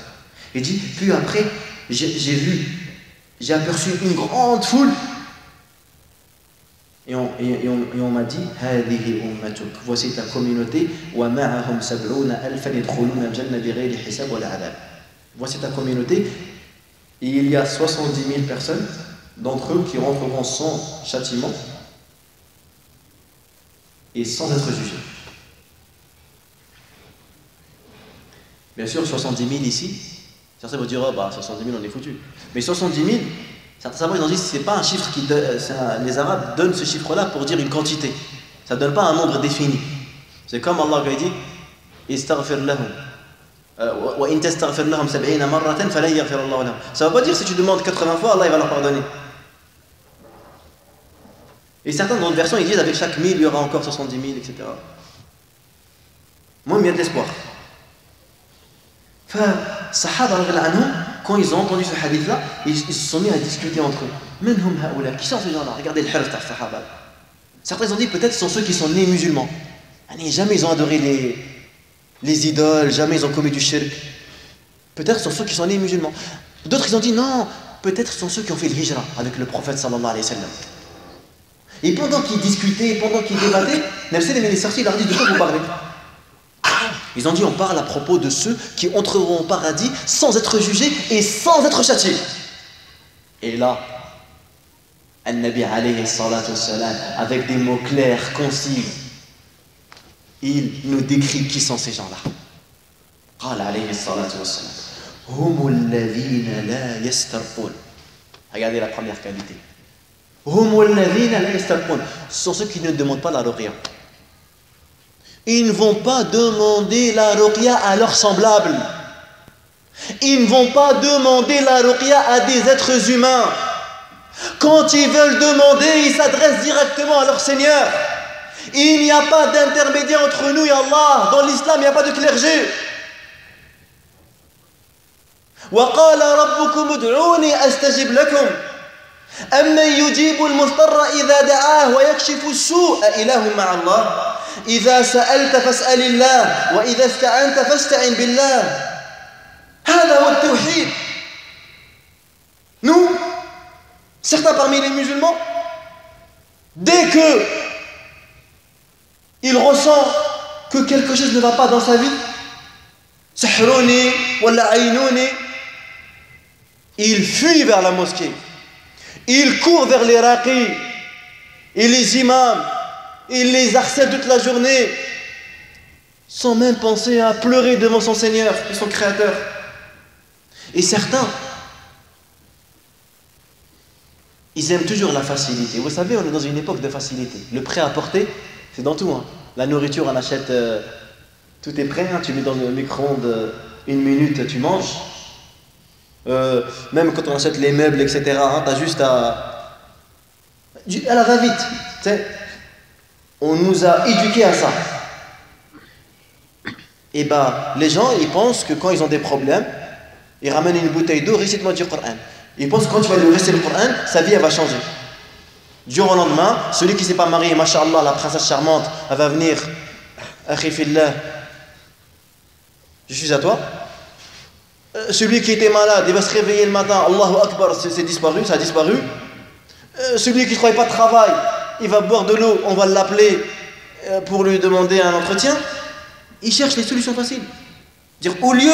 A: Il dit, puis après, j'ai aperçu une grande foule. Et on m'a dit, voici ta communauté. Voici ta communauté. Et il y a 70 000 personnes d'entre eux qui rentreront sans châtiment et sans être jugés. Bien sûr, 70 000 ici, certains vont dire, oh, bah, 70 000 on est foutu. Mais 70 000, certains savants ils ont dit, c'est pas un chiffre les Arabes donnent ce chiffre-là pour dire une quantité. Ça ne donne pas un nombre défini. C'est comme Allah a dit, istaghfir lahum. Ça ne veut pas dire si tu demandes 80 fois, Allah il va leur pardonner. Et certains dans d'autres versions ils disent avec chaque 1000 il y aura encore 70 000, etc. Moi il y a de l'espoir. Sahaba quand ils ont entendu ce hadith là, ils se sont mis à discuter entre eux. Qui sont ces gens là? Regardez le hirf de Sahaba. Certains ont dit peut-être ce sont ceux qui sont nés musulmans. Jamais ils ont adoré les idoles, jamais ils ont commis du shirk. Peut-être ce sont ceux qui sont nés musulmans. D'autres ils ont dit non, peut-être ce sont ceux qui ont fait le hijra avec le prophète sallallahu alayhi wa sallam. Et pendant qu'ils discutaient, pendant qu'ils débattaient, Nabi sallam est sorti, il leur dit de quoi vous parlez? Ils ont dit on parle à propos de ceux qui entreront au paradis sans être jugés et sans être châtiés. Et là, An-Nabi alayhi salatu wassalam, avec des mots clairs, concis, il nous décrit qui sont ces gens-là. Qala alayhi salatu wassalam, humul ladhina la yastarqun. Regardez la première qualité. Humul ladhina la yastarqun. Ce sont ceux qui ne demandent pas la ruqya. Ils ne vont pas demander la ruqya à leurs semblables. Ils ne vont pas demander la ruqya à des êtres humains. Quand ils veulent demander, ils s'adressent directement à leur Seigneur. Il n'y a pas d'intermédiaire entre nous et Allah. Dans l'islam, il n'y a pas de clergé. وَقَالَ رَبُّكُمُ ادْعُونِي أَسْتَجِبْ لَكُمْ أَمَّنْ يُجِيبُ الْمُضْطَرَّ إِذَا دَعَاهُ وَيَكْشِفُ السُّوءَ أَإِلَهٌ مَعَ اللَّهِ إِذَا سَأَلْتَ فَاسْأَلِ اللَّهَ وَإِذَا اسْتَعَنْتَ فَاسْتَعِنْ بِاللَّهِ هذا هو التوحيد. Nous, certains parmi les musulmans, dès que il ressent que quelque chose ne va pas dans sa vie, sahroni wala aynouni, il fuit vers la mosquée, il court vers les raqis et les imams, il les harcèle toute la journée sans même penser à pleurer devant son Seigneur et son Créateur. Et certains, ils aiment toujours la facilité. Vous savez, on est dans une époque de facilité. Le prêt-à-porter, c'est dans tout. La nourriture, on achète, tout est prêt. Tu mets dans le micro-ondes, 1 minute, tu manges. Même quand on achète les meubles, etc., t'as juste à la va-vite. On nous a éduqués à ça. Et les gens, ils pensent que quand ils ont des problèmes, ils ramènent une bouteille d'eau, récite-moi du Coran. Ils pensent que quand tu vas lui réciter le Coran, sa vie elle va changer. Du jour au lendemain, celui qui ne s'est pas marié, masha'Allah, la princesse charmante, elle va venir, akhi fillah, je suis à toi. Celui qui était malade, il va se réveiller le matin, Allahu Akbar, c'est disparu, ça a disparu. Celui qui ne trouvait pas de travail, il va boire de l'eau, on va l'appeler pour lui demander un entretien. Il cherche les solutions faciles. Dire, au lieu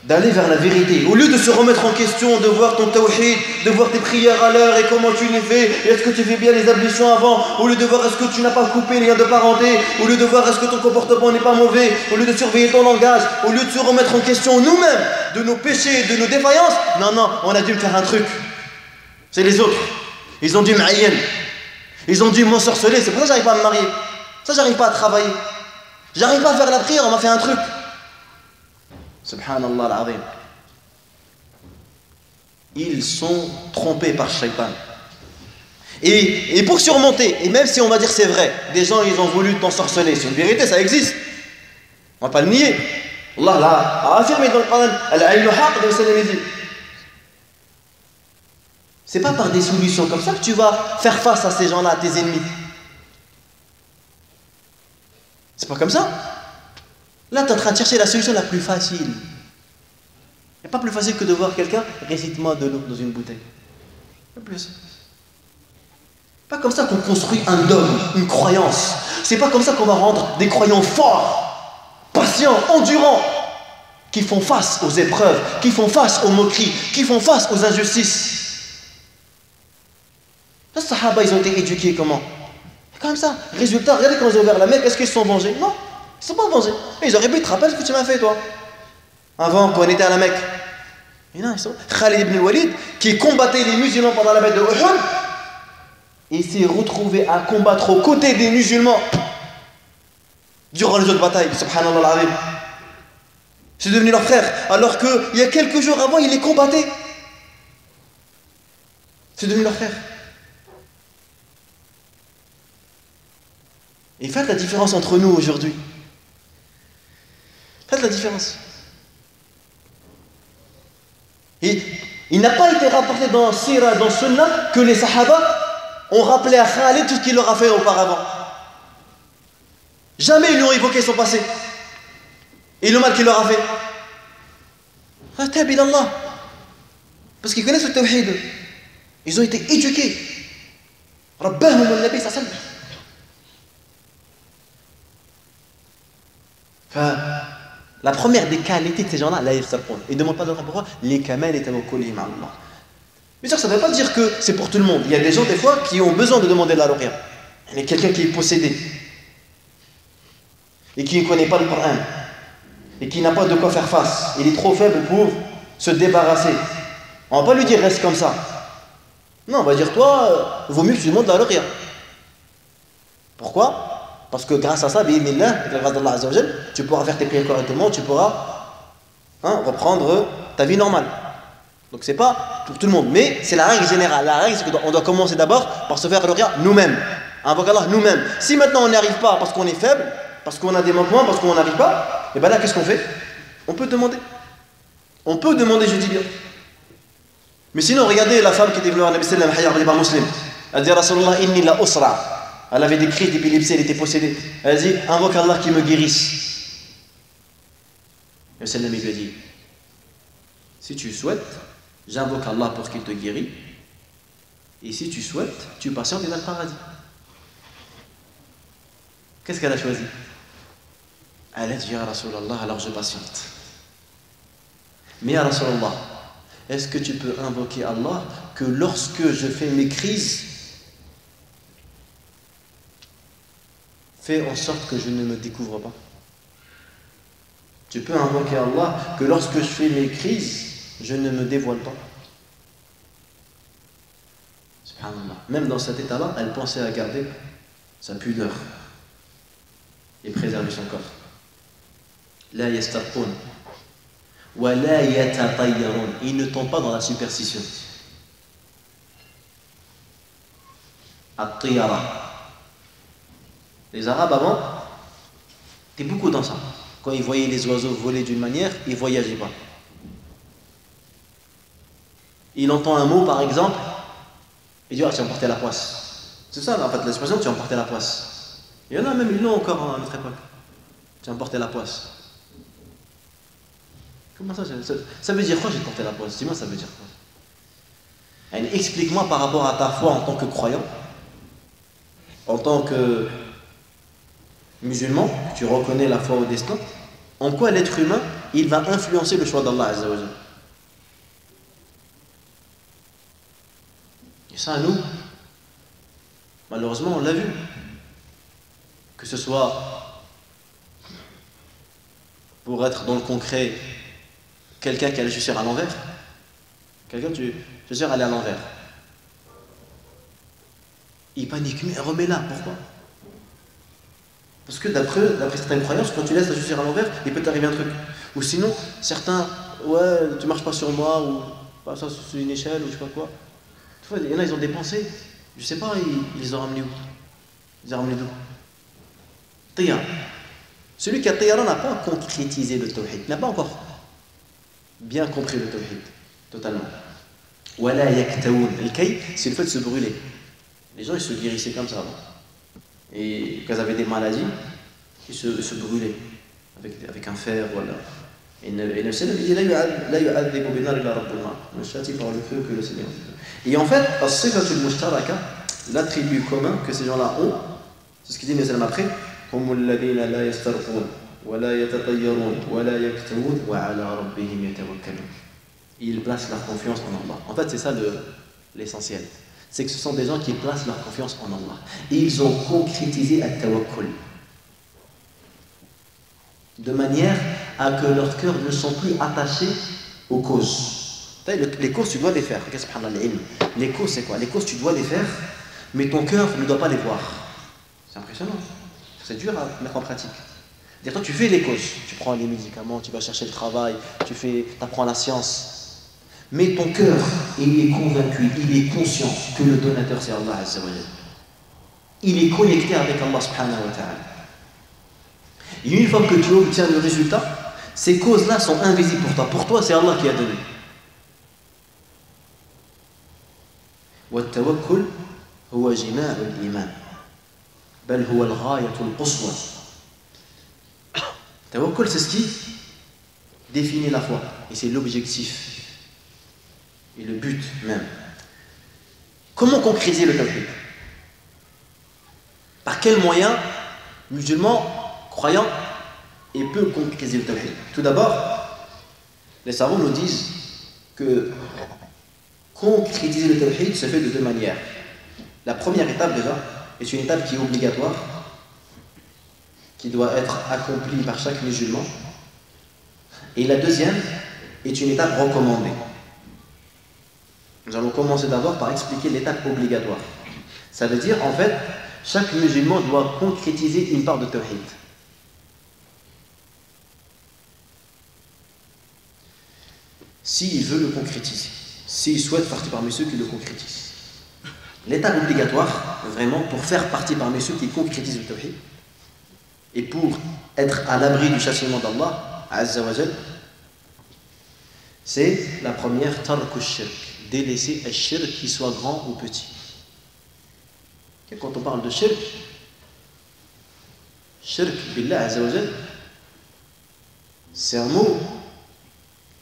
A: d'aller vers la vérité, au lieu de se remettre en question, de voir ton tawhid, de voir tes prières à l'heure et comment tu les fais, et est-ce que tu fais bien les ablutions avant, au lieu de voir est-ce que tu n'as pas coupé les liens de parenté, au lieu de voir est-ce que ton comportement n'est pas mauvais, au lieu de surveiller ton langage, au lieu de se remettre en question nous-mêmes, de nos péchés, de nos défaillances, non, on a dû me faire un truc. C'est les autres. Ils ont dû m'aïen. Ils ont dû m'ensorceler, c'est pour ça que j'arrive pas à me marier. Ça, j'arrive pas à travailler. J'arrive pas à faire la prière, on m'a fait un truc. Subhanallah al-azim. Ils sont trompés par Shaitan. Et pour surmonter, et même si on va dire c'est vrai, des gens ils ont voulu t'ensorceler, c'est une vérité, ça existe. On va pas le nier. Allah l'a affirmé dans le Coran. Al-aïnu haq de Salamidi. C'est pas par des solutions comme ça que tu vas faire face à ces gens-là, à tes ennemis. C'est pas comme ça. Là, tu es en train de chercher la solution la plus facile. Il n'y a pas plus facile que de voir quelqu'un, récite-moi de l'eau dans une bouteille. Pas plus. Pas comme ça qu'on construit un dogme, une croyance. C'est pas comme ça qu'on va rendre des croyants forts, patients, endurants, qui font face aux épreuves, qui font face aux moqueries, qui font face aux injustices. Les Sahaba, ils ont été éduqués comment? Comme ça. Résultat, regardez quand ils ont ouvert la Mecque, est-ce qu'ils se sont vengés? Non. Ils ne sont pas vengés. Mais ils auraient pu te rappeler ce que tu m'as fait, toi. Avant, quand on était à la Mecque. Et non, ils sont... Khalid ibn Walid, qui combattait les musulmans pendant la bataille de Uhud, il s'est retrouvé à combattre aux côtés des musulmans durant les autres batailles. Subhanallah al-azim. C'est devenu leur frère. Alors qu'il y a quelques jours avant, il les combattait. C'est devenu leur frère. Et faites la différence entre nous aujourd'hui. Faites la différence. Et il n'a pas été rapporté dans Sira, dans Sunnah, que les Sahaba ont rappelé à Khalid tout ce qu'il leur a fait auparavant. Jamais ils lui ont évoqué son passé. Et le mal qu'il leur a fait. Parce qu'ils connaissent le tawhid. Ils ont été éduqués. Rabbahum al-Nabi sallallahu alayhi wa sallam. La première des qualités de ces gens-là, la yastaqoun. Ils ne demandent pas d'autre pourquoi. Les kamel et tawakkulihim ala Allah. Bien sûr, ça ne veut pas dire que c'est pour tout le monde. Il y a des gens, des fois, qui ont besoin de demander la ruqya. Il y a quelqu'un qui est possédé et qui ne connaît pas le Coran et qui n'a pas de quoi faire face. Il est trop faible pour se débarrasser. On ne va pas lui dire reste comme ça. Non, on va dire toi, vaut mieux que tu demandes la ruqya. Pourquoi? Parce que grâce à ça, bi'idhnillah, avec la grâce d'Allah Azza wa Jal, tu pourras faire tes prières correctement, tu pourras reprendre ta vie normale. Donc c'est pas pour tout le monde, mais c'est la règle générale. La règle, c'est qu'on doit commencer d'abord par se faire le ruqya nous-mêmes. Invoquer Allah nous-mêmes. Si maintenant on n'y arrive pas parce qu'on est faible, parce qu'on a des manquements, parce qu'on n'arrive pas, et bien là, qu'est-ce qu'on fait? On peut demander. On peut demander, je dis bien. Mais sinon, regardez la femme qui était venue à Nabi sallam, hayya muslim. Elle dit, Rasulullah, inni la usra. Elle avait des crises d'épilepsie, elle était possédée. Elle a dit, invoque Allah qui me guérisse. Et sallam lui a dit, si tu souhaites, j'invoque Allah pour qu'il te guérisse. Et si tu souhaites, tu patientes dans le paradis. Qu'est-ce qu'elle a choisi? Elle a dit, ya Rasulallah, alors je patiente. Mais ya Rasulallah, est-ce que tu peux invoquer Allah que lorsque je fais mes crises, fais en sorte que je ne me découvre pas? Tu peux invoquer Allah que lorsque je fais mes crises, je ne me dévoile pas. Subhanallah. Même dans cet état-là, elle pensait à garder sa pudeur et préserver son corps. La yastaqun wa la yatatayyarun. Ils ne tombent pas dans la superstition. At-tiyara. Les Arabes avant étaient beaucoup dans ça. Quand ils voyaient les oiseaux voler d'une manière, ils ne voyageaient pas. Il entend un mot par exemple, il dit, ah, tu as emporté la poisse. C'est ça en fait l'expression, tu as emporté la poisse. Il y en a même, ils l'ont encore à notre époque. Tu as emporté la poisse. Comment ça veut dire quoi j'ai porté la pause? Dis-moi, ça veut dire quoi? Explique-moi par rapport à ta foi en tant que croyant, en tant que musulman, tu reconnais la foi au destin, en quoi l'être humain, il va influencer le choix d'Allah Azza wa Jalla. Et ça, nous, malheureusement, on l'a vu. Que ce soit pour être dans le concret, quelqu'un qui a le chaussure à l'envers. Quelqu'un, tu chaussure aller à l'envers. Il panique, mais remets-la, pourquoi? Parce que d'après certaines croyances, quand tu laisses la chaussure à l'envers, il peut t'arriver un truc. Ou sinon, certains, ouais, tu marches pas sur moi, ou pas ça sur une échelle, ou je sais pas quoi. Tu vois, il y en a, ils ont des pensées. Je sais pas, ils les ont ramenés où? Ils les ont ramenés d'où? Tiyar. Celui qui a Tiyara n'a pas concrétisé le tawhid, n'a pas encore bien compris le tawhid, totalement. Wala yaktaoun. Le kay, c'est le fait de se brûler. Les gens, ils se guérissaient comme ça avant. Et quand ils avaient des maladies, ils se brûlaient avec un fer, voilà. Et le Seigneur dit la yu'adhibu binar illa rabbul nar. Ne châtie par le feu que le Seigneur. Et en fait, as-sifatul mushtaraka, l'attribut commun que ces gens-là ont, c'est ce qu'il dit le Seigneur après, hum alladhina la yastarqun wa la yatatayyarun wa la yaktawun wa ala rabbihim yatawakkalun. Ils placent leur confiance en Allah. En fait, c'est ça l'essentiel. C'est que ce sont des gens qui placent leur confiance en Allah. Et ils ont concrétisé at-tawakkul. De manière à que leurs cœurs ne sont plus attachés aux causes. Les causes, tu dois les faire. Les causes, c'est quoi? Les causes, tu dois les faire, mais ton cœur ne doit pas les voir. C'est impressionnant. C'est dur à mettre en pratique. C'est-à-dire, toi, tu fais les causes. Tu prends les médicaments, tu vas chercher le travail, tu apprends la science. Mais ton cœur, il est convaincu, il est conscient que le donateur, c'est Allah Azza wa Jalla. Il est connecté avec Allah subhanahu wa ta'ala. Et une fois que tu obtiens le résultat, ces causes-là sont invisibles pour toi. Pour toi, c'est Allah qui a donné. والتوكل هو جماع الإيمان بل هو الغاية القصوى. Tawakkul, c'est ce qui définit la foi. Et c'est l'objectif. Et le but même. Comment concrétiser le tawhid? Par quel moyen musulman, croyant, et peut concrétiser le tawhid? Tout d'abord, les savants nous disent que concrétiser le tawhid se fait de deux manières. La première étape déjà est une étape qui est obligatoire, qui doit être accomplie par chaque musulman. Et la deuxième est une étape recommandée. Nous allons commencer d'abord par expliquer l'étape obligatoire. Ça veut dire, en fait, chaque musulman doit concrétiser une part de tawhid. S'il veut le concrétiser, s'il souhaite faire partie parmi ceux qui le concrétisent. L'étape obligatoire, vraiment, pour faire partie parmi ceux qui concrétisent le tawhid, et pour être à l'abri du châtiment d'Allah, Azza wa Jal, c'est la première, tarku shirk, délaisser un shirk qui soit grand ou petit. Et quand on parle de shirk billah Azza wa Jal, c'est un mot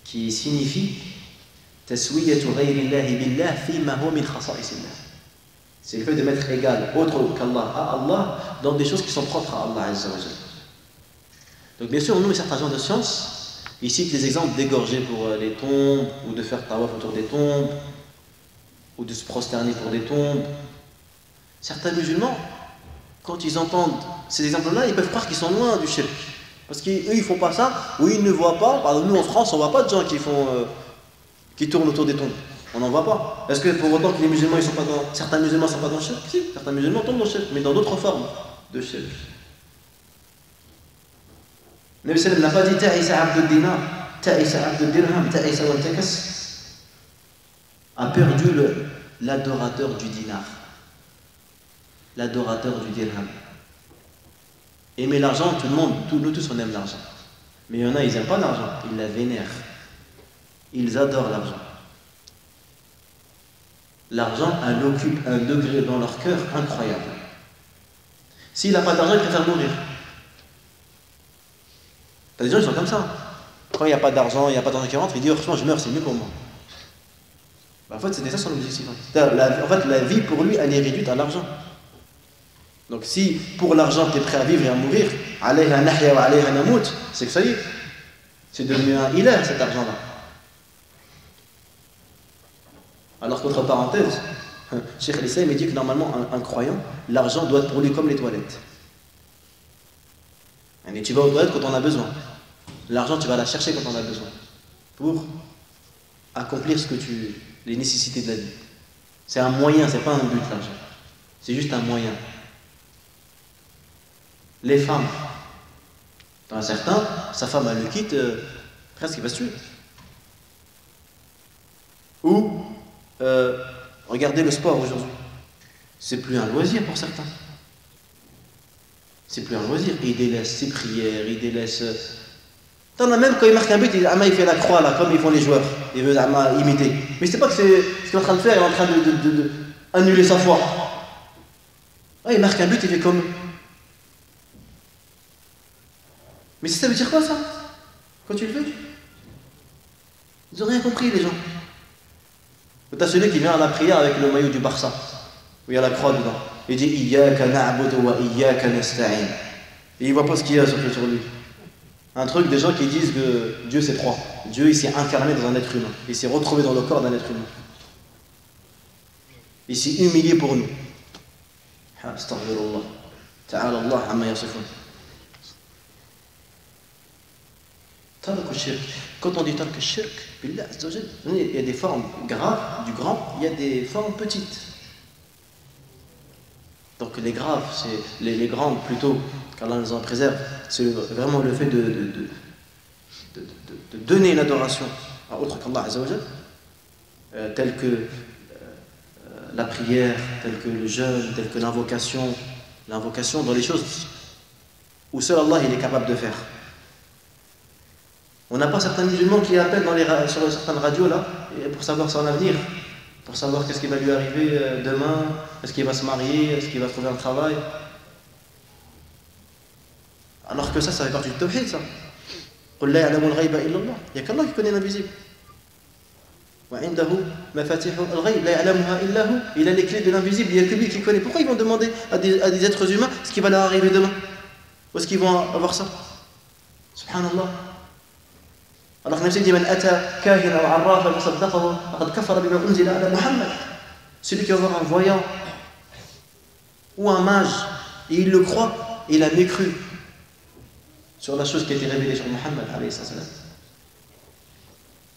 A: qui signifie taswiyatu ghayrillahi billah fima huwa min khasaisillah. C'est le fait de mettre égal autre qu'Allah à Allah dans des choses qui sont propres à Allah Azza wa Jal. Donc bien sûr, nous, certains gens de science, ils citent les exemples d'égorger pour les tombes, ou de faire tawaf autour des tombes, ou de se prosterner pour des tombes. Certains musulmans, quand ils entendent ces exemples-là, ils peuvent croire qu'ils sont loin du shirk. Parce qu'eux, ils ne font pas ça, ou ils ne voient pas. Par exemple, nous, en France, on ne voit pas de gens qui tournent autour des tombes. On n'en voit pas. Est-ce que pour autant que les musulmans, certains musulmans ne sont pas dans le shirk? Si, certains musulmans tombent dans le shirk, mais dans d'autres formes de shirk. Le Nabi sallam n'a pas dit ta'isa abdul dinar, ta'isa abdul dirham, ta'isa wal takas. A perdu l'adorateur du dinar, l'adorateur du dirham. Aimer l'argent, tout le monde, nous tous on aime l'argent. Mais il y en a, ils n'aiment pas l'argent, ils la vénèrent. Ils adorent l'argent. L'argent, elle occupe un degré dans leur cœur incroyable. S'il n'a pas d'argent, il préfère mourir. T'as des gens qui sont comme ça. Quand il n'y a pas d'argent, il n'y a pas d'argent qui rentre, il dit franchement je meurs, c'est mieux pour moi. En fait, c'était ça son objectif. En fait, la vie pour lui, elle est réduite à l'argent. Donc si pour l'argent tu es prêt à vivre et à mourir, alayha nahya wa alayha namout, c'est que ça y est, c'est devenu un ilah cet argent-là. Alors qu'entre parenthèses, Cheikh al-Islam dit que normalement un croyant, l'argent doit être pour lui comme les toilettes. Et tu vas aux toilettes quand on a besoin. L'argent tu vas la chercher quand on a besoin. Pour accomplir les nécessités de la vie. C'est un moyen, c'est pas un but l'argent. C'est juste un moyen. Les femmes, dans certains, sa femme elle le quitte, presque il va se tuer. Ou regardez le sport aujourd'hui. C'est plus un loisir pour certains. C'est plus un loisir. Et il délaisse ses prières, il délaisse. T'en as même quand il marque un but, il fait la croix là, comme ils font les joueurs. Il veut imiter. Mais c'est pas que c'est ce qu'il est en train de faire, il est en train de annuler sa foi. Ah, il marque un but, il fait comme. Mais ça veut dire quoi ça? Quand tu le fais? Ils n'ont rien compris les gens. Tu as celui qui vient à la prière avec le maillot du Barça, où il y a la croix dedans. Il dit Iyyaka na'budu wa iyyaka nasta'in. Et il ne voit pas ce qu'il y a sur lui. Un truc des gens qui disent que Dieu c'est trois. Dieu il s'est incarné dans un être humain. Il s'est retrouvé dans le corps d'un être humain. Il s'est humilié pour nous. Astaghfirullah. Ta'ala Allah amma yasifun. Quand on dit tark shirk, il y a des formes graves du grand, il y a des formes petites. Donc les graves, c'est les grandes plutôt, qu'Allah nous en préserve, c'est vraiment le fait de donner une adoration à autre qu'Allah Azzawajal, telle que la prière, telle que le jeûne, telle que l'invocation dans les choses où seul Allah il est capable de faire. On n'a pas certains musulmans qui appellent sur certaines radios là, pour savoir son avenir, pour savoir qu'est-ce qui va lui arriver demain, est-ce qu'il va se marier, est-ce qu'il va trouver un travail. Alors que ça fait partie du tawhid ça. Il n'y a qu'Allah qui connaît l'invisible. Il a les clés de l'invisible, il n'y a que lui qui connaît. Pourquoi ils vont demander à des êtres humains ce qui va leur arriver demain? Où est-ce qu'ils vont avoir ça? Subhanallah. Alors que dit celui qui va voir un voyant ou un mage et il le croit, il a mécru sur la chose qui a été révélée sur Muhammad.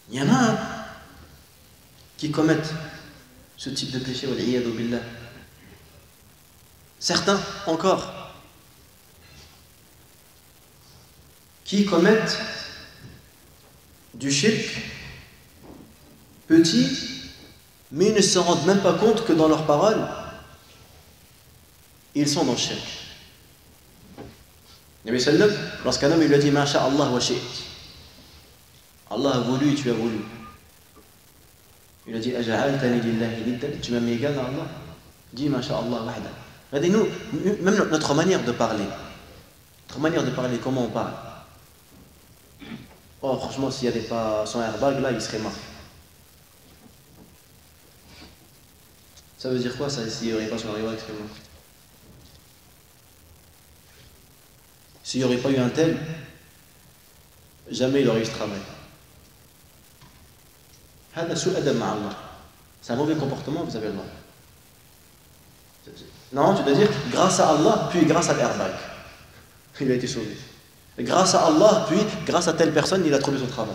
A: Il y en a qui commettent ce type de péché, certains encore qui commettent du shirk petit, mais ils ne se rendent même pas compte que dans leurs paroles, ils sont dans le shirk. Nabi sallam, lorsqu'un homme il lui a dit Masha Allah wa shi'it, Allah a voulu et tu as voulu. Il a dit Aja'altani lillahi niddan, tu m'as mis égal à Allah. Dis Masha Allah wahda. Regardez-nous, même notre manière de parler, comment on parle. Oh, franchement, s'il n'y avait pas son airbag, là, il serait mort. Ça veut dire quoi, ça, s'il n'y aurait pas son airbag, il serait mort? S'il n'y aurait pas eu un tel, jamais il aurait eu ce travail. C'est un mauvais comportement, vous avez le droit. Non, tu dois dire, grâce à Allah, puis grâce à l'airbag. Il a été sauvé. Grâce à Allah, puis grâce à telle personne, il a trouvé son travail.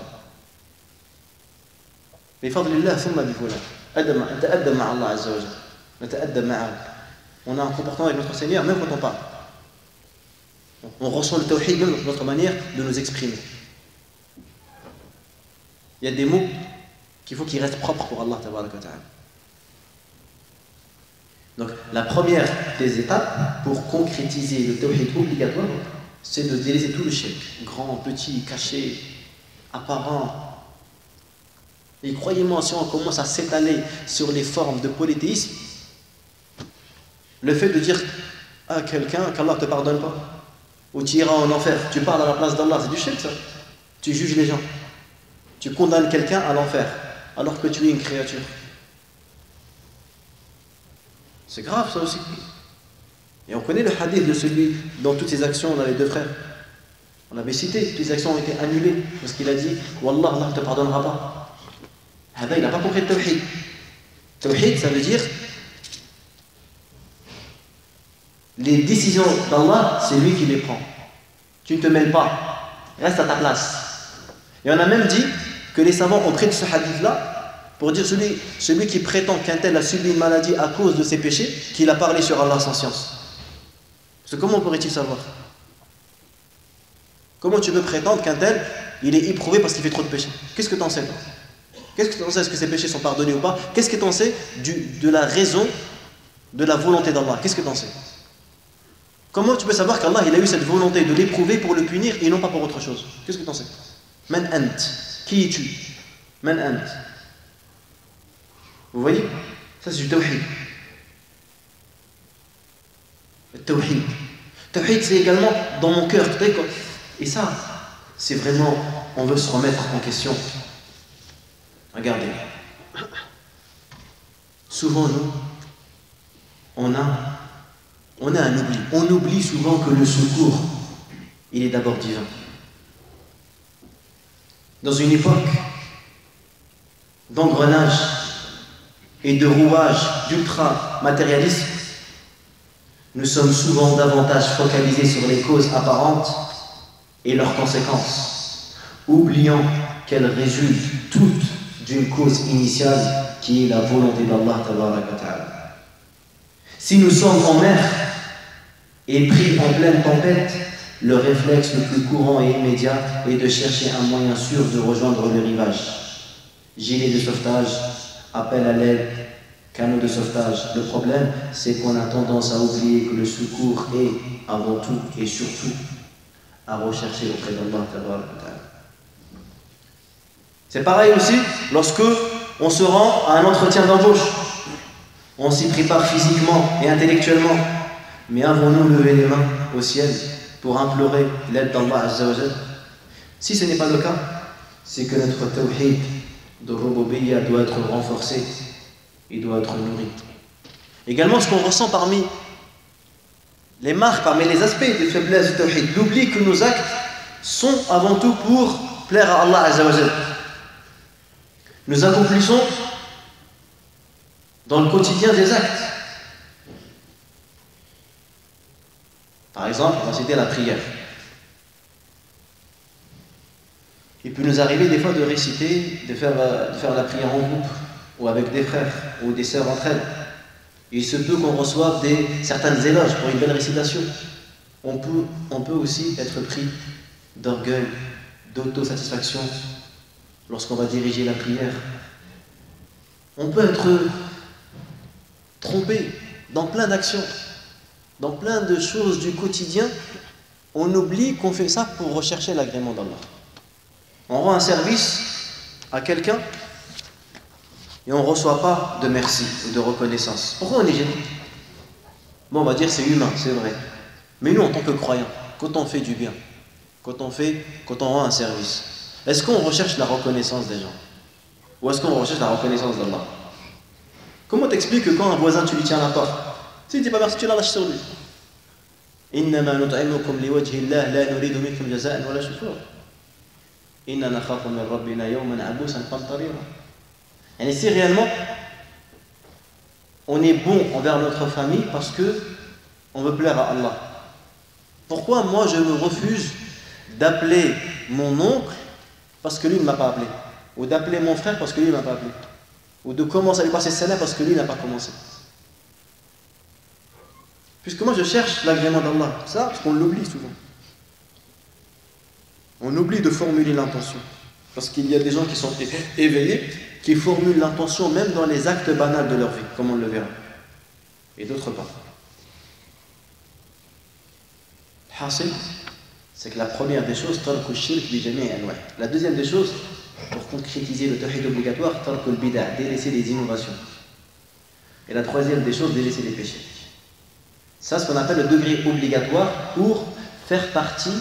A: On a un comportement avec notre Seigneur, même quand on parle. On ressent le tawhid, même notre manière de nous exprimer. Il y a des mots qu'il faut qu'ils restent propres pour Allah. Donc, la première des étapes pour concrétiser le tawhid obligatoire, c'est de délaisser tout le shirk, grand, petit, caché, apparent. Et croyez-moi, si on commence à s'étaler sur les formes de polythéisme, le fait de dire à quelqu'un qu'Allah ne te pardonne pas, ou tu iras en enfer, tu parles à la place d'Allah, c'est du shirk ça. Tu juges les gens. tu condamnes quelqu'un à l'enfer, alors que tu es une créature. C'est grave ça aussi. Et on connaît le hadith de celui dans toutes ses actions, on a les deux frères. On avait cité, toutes les actions ont été annulées, parce qu'il a dit Wallah, Allah ne te pardonnera pas. Il n'a pas compris le tawhid. Tawhid, ça veut dire les décisions d'Allah, c'est lui qui les prend. Tu ne te mêles pas, reste à ta place. Et on a même dit que les savants ont pris de ce hadith-là pour dire celui qui prétend qu'un tel a subi une maladie à cause de ses péchés, qu'il a parlé sur Allah sans science. Parce que comment pourrait-il savoir? Comment tu peux prétendre qu'un tel, il est éprouvé parce qu'il fait trop de péchés? Qu'est-ce que tu en sais? Qu'est-ce que tu en sais? Est-ce que ses péchés sont pardonnés ou pas? Qu'est-ce que tu en sais de la raison, de la volonté d'Allah? Qu'est-ce que tu en sais? Comment tu peux savoir qu'Allah il a eu cette volonté de l'éprouver pour le punir et non pas pour autre chose? Qu'est-ce que tu en sais? Man ant. Qui es-tu? Man ant. Vous voyez? Ça c'est du tawhid. Le tawhid. Tawhid c'est également dans mon cœur. Et ça, c'est vraiment, on veut se remettre en question. Regardez. Souvent nous, on a un oubli. On oublie souvent que le secours, il est d'abord divin. Dans une époque d'engrenage et de rouage d'ultra-matérialisme, nous sommes souvent davantage focalisés sur les causes apparentes et leurs conséquences, oubliant qu'elles résultent toutes d'une cause initiale qui est la volonté d'Allah Ta'ala. Si nous sommes en mer et pris en pleine tempête, le réflexe le plus courant et immédiat est de chercher un moyen sûr de rejoindre le rivage. Gilet de sauvetage, appel à l'aide, canot de sauvetage. Le problème, c'est qu'on a tendance à oublier que le secours est, avant tout et surtout, à rechercher auprès d'Allah. C'est pareil aussi lorsque on se rend à un entretien d'embauche. On s'y prépare physiquement et intellectuellement. Mais avons-nous levé les mains au ciel pour implorer l'aide d'Allah Azza wa Jal? Si ce n'est pas le cas, c'est que notre tawhid de Rububiyya doit être renforcé, il doit être nourri. Également, ce qu'on ressent parmi les marques, parmi les aspects de faiblesse du tawhid, l'oubli que nos actes sont avant tout pour plaire à Allah Azza wa Jal. Nous accomplissons dans le quotidien des actes. Par exemple, on va citer la prière. Il peut nous arriver des fois de réciter, de faire la prière en groupe, ou avec des frères, ou des sœurs entre elles. Il se peut qu'on reçoive certaines éloges pour une belle récitation. On peut aussi être pris d'orgueil, d'autosatisfaction lorsqu'on va diriger la prière. On peut être trompé dans plein d'actions. Dans plein de choses du quotidien, on oublie qu'on fait ça pour rechercher l'agrément d'Allah. On rend un service à quelqu'un et on ne reçoit pas de merci ou de reconnaissance. Pourquoi on est gêné? Bon, on va dire c'est humain, c'est vrai. Mais nous, en tant que croyants, quand on fait du bien, quand on rend un service, est-ce qu'on recherche la reconnaissance des gens? Ou est-ce qu'on recherche la reconnaissance d'Allah? Comment t'expliques que quand un voisin, tu lui tiens la porte, si tu ne dis pas merci, tu la lâches sur lui. إنما نطعمكم لوجه الله لا نريد منكم جزاء ولا شكورا إننا نخاف من ربنا يوما عبوسا قمطريرا. Et si réellement on est bon envers notre famille parce que on veut plaire à Allah, pourquoi moi je me refuse d'appeler mon oncle parce que lui ne m'a pas appelé, ou d'appeler mon frère parce que lui ne m'a pas appelé, ou de commencer à lui passer salam parce que lui n'a pas commencé? Puisque moi je cherche l'agrément d'Allah. Ça, parce qu'on l'oublie souvent. On oublie de formuler l'intention. Parce qu'il y a des gens qui sont éveillés, qui formulent l'intention même dans les actes banals de leur vie, comme on le verra. Et d'autres pas. Hasil, c'est que la première des choses, tarku shirk bi jami' anwa'. La deuxième des choses, pour concrétiser le tawhid obligatoire, tarku al-bid'a, délaisser les innovations. Et la troisième des choses, délaisser les péchés. Ça, c'est ce qu'on appelle le degré obligatoire pour faire partie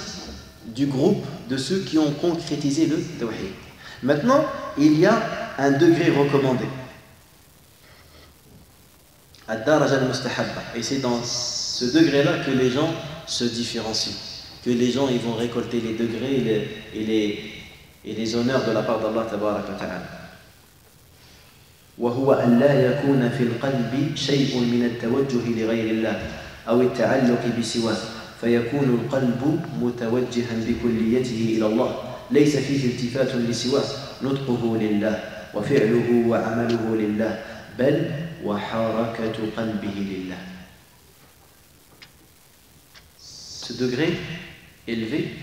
A: du groupe de ceux qui ont concrétisé le tawhid. Maintenant, il y a un degré recommandé. Ad-daraja al-mustahabba. Et c'est dans ce degré-là que les gens se différencient. Que les gens ils vont récolter les degrés et les honneurs de la part d'Allah tabaraka wa ta'ala. وهو أن لا يكون في القلب شيء من التوجه لغير الله أو التعلق بسواه فيكون القلب متوجها بكليته إلى الله ليس فيه التفات لسواه نطقه لله وفعله وعمله لله بل وحركة قلبه لله. Ce degré élevé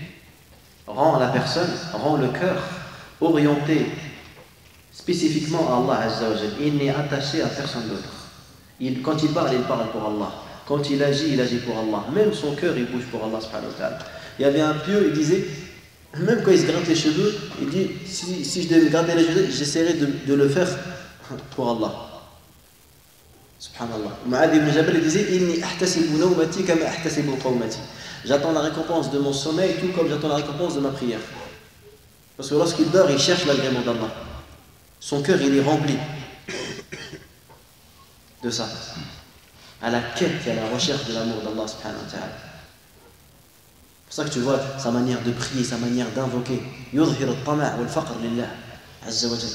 A: rend la personne, rend le cœur orienté spécifiquement à Allah Azza wa Jal. Il n'est attaché à personne d'autre. Quand il parle pour Allah. Quand il agit pour Allah. Même son cœur, il bouge pour Allah subhanahu wa ta'ala. Il y avait un pieux, il disait, même quand il se gratte les cheveux, il dit, si je devais me gratter les cheveux, j'essaierai de le faire pour Allah. Subhanallah. Mu'adh ibn Jabal disait, Inni ahtasibu nawmati kama ahtasibu qawmati. J'attends la récompense de mon sommeil tout comme j'attends la récompense de ma prière. Parce que lorsqu'il dort, il cherche l'agrément d'Allah. Son cœur, il est rempli de ça. À la quête et à la recherche de l'amour d'Allah subhanahu wa ta'ala. C'est pour ça que tu vois sa manière de prier, sa manière d'invoquer. Yudhhir al-tama' wal-faqr lillah azza wa jal.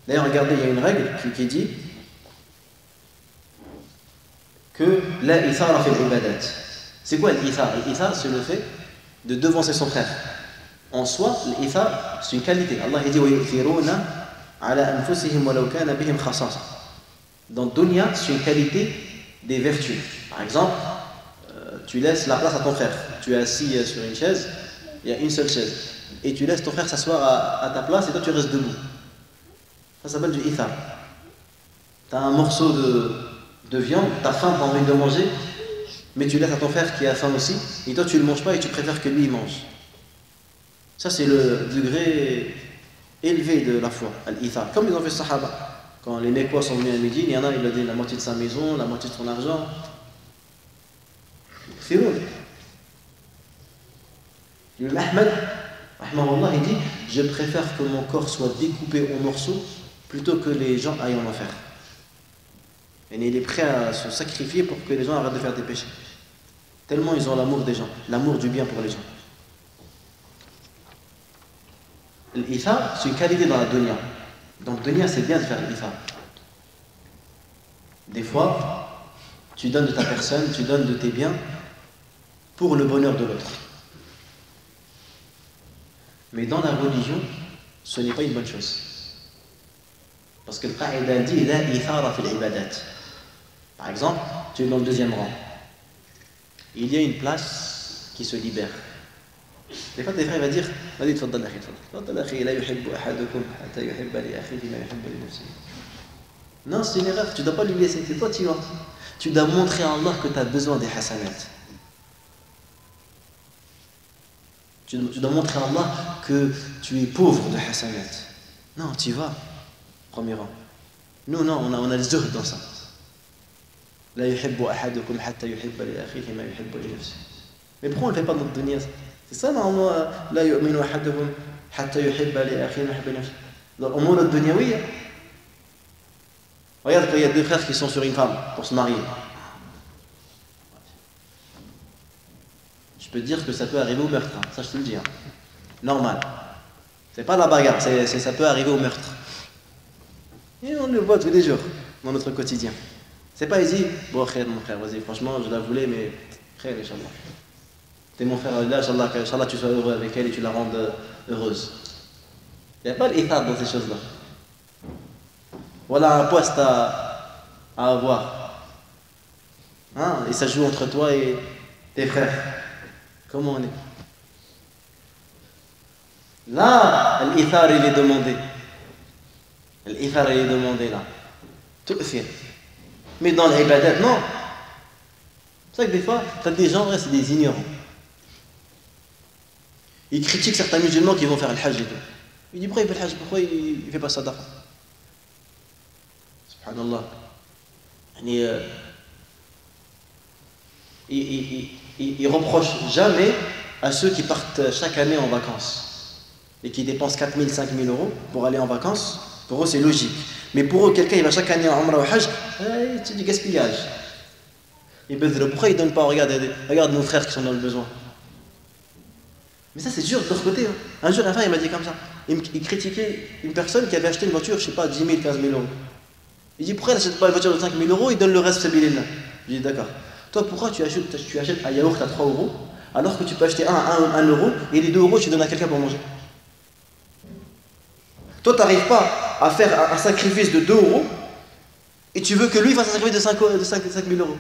A: D'ailleurs, regardez, il y a une règle qui dit que la ithara fi al-ibadat. C'est quoi l'ithar? L'ithar, c'est le fait de devancer son frère. En soi, l'ithar, c'est une qualité. Allah dit wa yu'thiruna ala anfusihim walau kana bihim khasasa. Dans dunya, c'est une qualité des vertus. Par exemple, tu laisses la place à ton frère. Tu es assis sur une chaise, il y a une seule chaise. Et tu laisses ton frère s'asseoir à ta place et toi tu restes debout. Ça s'appelle du ithar. Tu as un morceau de viande, tu as faim, tu as envie de manger, mais tu laisses à ton frère qui a faim aussi, et toi tu ne le manges pas et tu préfères que lui il mange. Ça c'est le degré élevé de la foi, al-ithar. Comme ils ont fait Sahaba. Quand les Mécois sont venus à Médine, il y en a, il a donné la moitié de sa maison, la moitié de son argent. C'est bon. L'imam Ahmed, rahimahullah, il dit, je préfère que mon corps soit découpé en morceaux plutôt que les gens aillent en enfer. Et il est prêt à se sacrifier pour que les gens arrêtent de faire des péchés. Tellement ils ont l'amour des gens, l'amour du bien pour les gens. L'ithar, c'est une qualité dans la dunya. Dans le dunya, c'est bien de faire l'ithar. Des fois, tu donnes de ta personne, tu donnes de tes biens pour le bonheur de l'autre. Mais dans la religion, ce n'est pas une bonne chose. Parce que le qa'ida dit la ithara fil ibadat. Par exemple, tu es dans le deuxième rang. Il y a une place qui se libère. Des fois, tes frères vont dire vas-y, tfaddal akhi, tfaddal akhi, la yuhibbu ahadukum hatta yuhibba li akhihi ma yuhibbu li nafsihi. Non, c'est une erreur, tu ne dois pas lui laisser, c'est toi qui vas. Tu dois montrer à Allah que tu as besoin des hasanat. Tu dois montrer à Allah que tu es pauvre de hasanat. Non, tu y vas. Premier rang. Nous, non, on a le zuhd dans ça. La yuhibbu ahadukum hatta yuhibba li akhihi ma yuhibbu li nafsihi. Mais pourquoi on ne le fait pas dans notre dunya? C'est ça, normalement, la yu'minu ahadukum hatta yuhibba li akhihi ma yuhibbu li nafsihi. Dans l'umur ad-dunyawiyya. Regarde quand il y a deux frères qui sont sur une femme pour se marier. Je peux te dire que ça peut arriver au meurtre, hein. Ça je te le dis. Hein. Normal. C'est pas la bagarre, ça peut arriver au meurtre. Et on le voit tous les jours dans notre quotidien. C'est pas easy. Bon, frère, mon frère, vas-y, franchement, je la voulais, mais frère, Inch'Allah. T'es mon frère, là, Inch'Allah, tu sois heureux avec elle et tu la rendes heureuse. Il n'y a pas l'ithar dans ces choses-là. Voilà un poste à avoir. Hein? Et ça joue entre toi et tes frères. Comment on est? Là, l'ithar, il est demandé. L'ithar, il est demandé là. Tout fait. Mais dans l'ibadat, non. C'est ça que des fois, tu as des gens, c'est des ignorants. Ils critiquent certains musulmans qui vont faire le hajj et tout. Il dit pourquoi il fait le hajj? Pourquoi il ne fait pas sadaqa? Subhanallah. Il reproche jamais à ceux qui partent chaque année en vacances. et qui dépensent 4 000, 5 000 euros pour aller en vacances, pour eux c'est logique. Mais pour eux, quelqu'un il va chaque année en Umrah ou Hajj, c'est du gaspillage. Pourquoi ils ne donnent pas? Regarde nos frères qui sont dans le besoin. Mais ça c'est dur de leur côté. Hein. Un jour, un frère il m'a dit comme ça. Il critiquait une personne qui avait acheté une voiture, je sais pas, 10 000, 15 000 euros. Il dit pourquoi il n'achète pas une voiture de 5 000 euros, il donne le reste sabilillah. Je dis d'accord. Toi pourquoi tu achètes un yaourt à 3 euros alors que tu peux acheter 1 euro et les 2 euros tu donnes à quelqu'un pour manger? Toi tu n'arrives pas à faire un sacrifice de 2 euros et tu veux que lui fasse un sacrifice de 5 000 euros.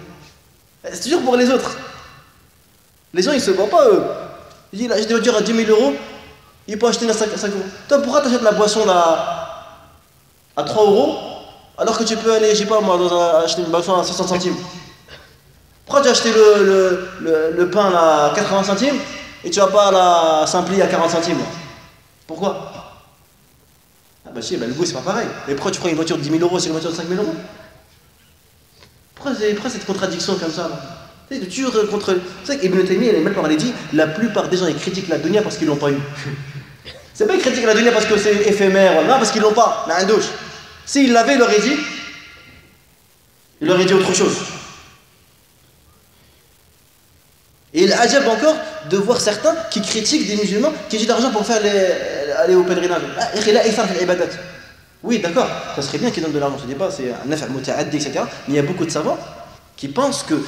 A: C'est toujours pour les autres. Les gens ils se voient pas eux. Il dit là, j'ai des voitures à 10 000 euros, il peut acheter 5 euros. Toi pourquoi tu achètes la boisson là à 3 euros alors que tu peux aller, je sais pas moi, acheter une boisson à 60 centimes? Pourquoi tu as acheté le pain là, à 80 centimes et tu vas pas à la Simpli à 40 centimes? Pourquoi? Ah bah si, bah le goût c'est pas pareil. Mais pourquoi tu prends une voiture de 10 000 euros c'est une voiture de 5 000 euros? Pourquoi cette contradiction comme ça là? C'est toujours contre. C'est vrai qu'Ibn Taymiyyah il a même parlé dit la plupart des gens ils critiquent la dunya parce qu'ils l'ont pas eu. C'est pas qu'ils critiquent la dunya parce que c'est éphémère, non, parce qu'ils l'ont pas. Mais un douche. S'ils l'avaient, il aurait dit autre chose. Et il ajab encore de voir certains qui critiquent des musulmans qui ont de l'argent pour faire aller au pèlerinage. Oui, d'accord, ça serait bien qu'ils donnent de l'argent, ce débat, c'est un affaire muta'addi, etc. Mais il y a beaucoup de savants qui pensent que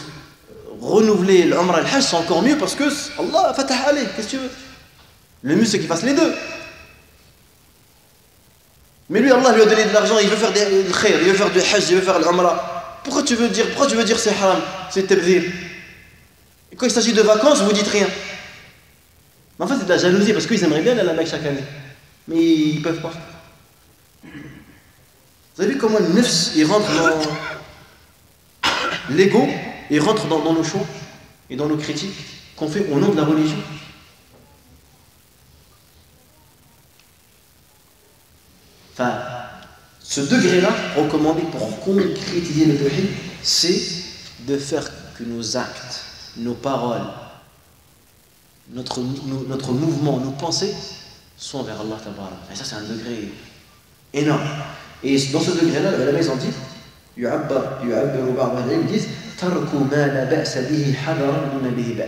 A: renouveler l'Umrah et le Hajj c'est encore mieux parce que Allah fatah alayh, qu'est-ce que tu veux? Le mieux c'est qu'il fasse les deux. Mais lui, Allah lui a donné de l'argent, il veut faire le khair, il veut faire du Hajj, il veut faire l'Umrah. Pourquoi tu veux dire c'est haram, c'est tabdhir? Et quand il s'agit de vacances, vous dites rien. Mais en fait, c'est de la jalousie parce qu'ils aimeraient bien aller à la Mecque chaque année. Mais ils ne peuvent pas. Vous avez vu comment le nefs, il rentre dans l'ego, il rentre dans nos choix et dans nos critiques qu'on fait au nom de la religion. Enfin, ce degré-là, recommandé pour concrétiser le tawhid, c'est de faire que nos actes, nos paroles, notre mouvement, nos pensées sont vers Allah Ta'ala. Et ça, c'est un degré énorme. Et dans ce degré-là, la maison dit, ils disent,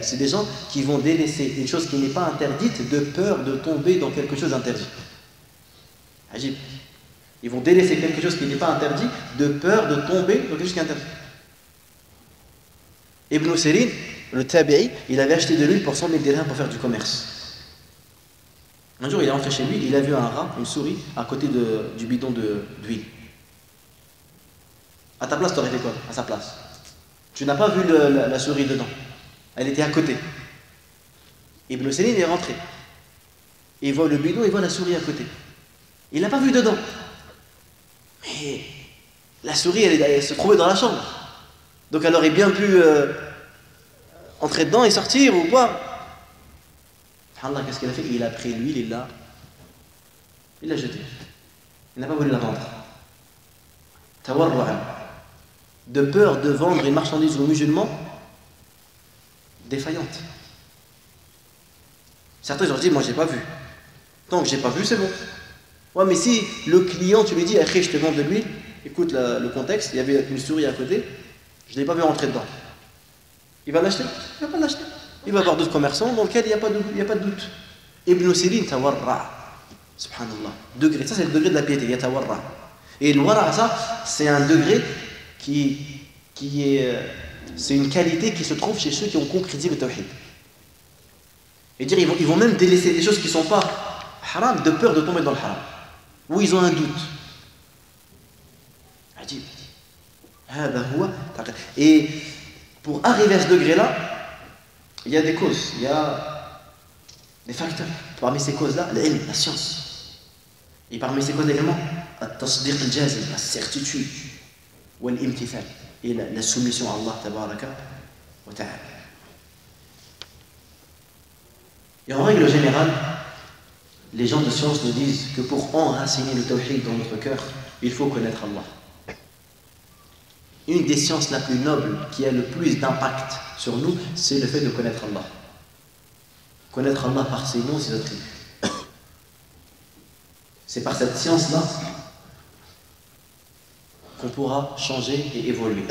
A: c'est des gens qui vont délaisser une chose qui n'est pas interdite de peur de tomber dans quelque chose d'interdit. Ajib. Ils vont délaisser quelque chose qui n'est pas interdit de peur de tomber dans quelque chose qui est interdit. Ibn Sirin, le tabi'i, il avait acheté de l'huile pour 100 000 dirhams pour faire du commerce. Un jour, il est rentré chez lui, il a vu un rat, une souris, à côté du bidon d'huile. À ta place, tu aurais fait quoi? À sa place. Tu n'as pas vu la souris dedans. Elle était à côté. Ibn Sirin est rentré. Il voit le bidon, il voit la souris à côté. Il n'a pas vu dedans. Mais la souris, elle se trouvait dans la chambre. Donc elle aurait bien pu entrer dedans et sortir ou quoi. Allah, qu'est-ce qu'il a fait? Il a pris l'huile, il l'a jetée. Il n'a pas voulu la vendre. Tawarru'an. De peur de vendre une marchandise aux musulmans défaillante. Certains ils ont dit, moi j'ai pas vu. Tant que j'ai pas vu, c'est bon. Ouais, mais si le client, tu lui dis, je te vends de l'huile, écoute le contexte, il y avait une souris à côté, je ne l'ai pas vu rentrer dedans. Il va l'acheter? Il ne va pas l'acheter. Il va avoir d'autres commerçants dans lesquels il n'y a pas de doute. Ibn Sirin, tawarra. Subhanallah. Degré. Ça, c'est le degré de la piété. Il y a tawarra. Et le wara, ça, c'est un degré qui est. C'est une qualité qui se trouve chez ceux qui ont concrétisé le tawhid. Et dire, ils vont même délaisser des choses qui ne sont pas haram de peur de tomber dans le haram. Ou ils ont un doute. Ajib. Et pour arriver à ce degré-là, il y a des causes, il y a des facteurs. Parmi ces causes-là, la science. Et parmi ces causes également, التصديق الجازم, la certitude, والامتثال, et la soumission à Allah tabaraka wa ta'ala. Et en règle générale, les gens de science nous disent que pour enraciner le tawhid dans notre cœur, il faut connaître Allah. Une des sciences la plus noble qui a le plus d'impact sur nous, c'est le fait de connaître Allah. Connaître Allah par ses noms et ses attributs. C'est par cette science-là qu'on pourra changer et évoluer.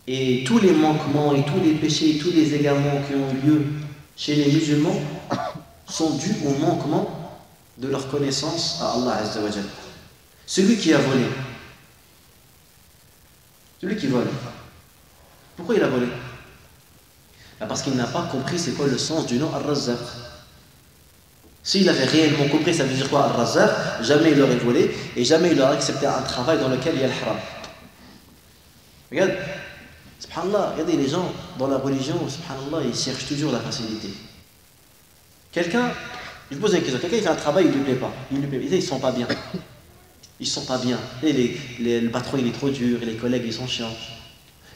A: Et tous les manquements et tous les péchés et tous les égarements qui ont eu lieu chez les musulmans sont dus au manquement de leur connaissance à Allah Azza wa Jalla. Celui qui a volé, celui qui vole, pourquoi il a volé? Parce qu'il n'a pas compris c'est quoi le sens du nom Ar-Razzaq. S'il avait réellement compris ça veut dire quoi Ar-Razzaq, jamais il aurait volé et jamais il aurait accepté un travail dans lequel il y a le haram. Regarde, subhanallah, regardez les gens dans la religion, subhanallah, ils cherchent toujours la facilité. Quelqu'un, je pose une question, quelqu'un il fait un travail, il ne lui plaît pas, ils ne sont pas bien. Ils ne sont pas bien. Et le patron il est trop dur, et les collègues ils sont chiants.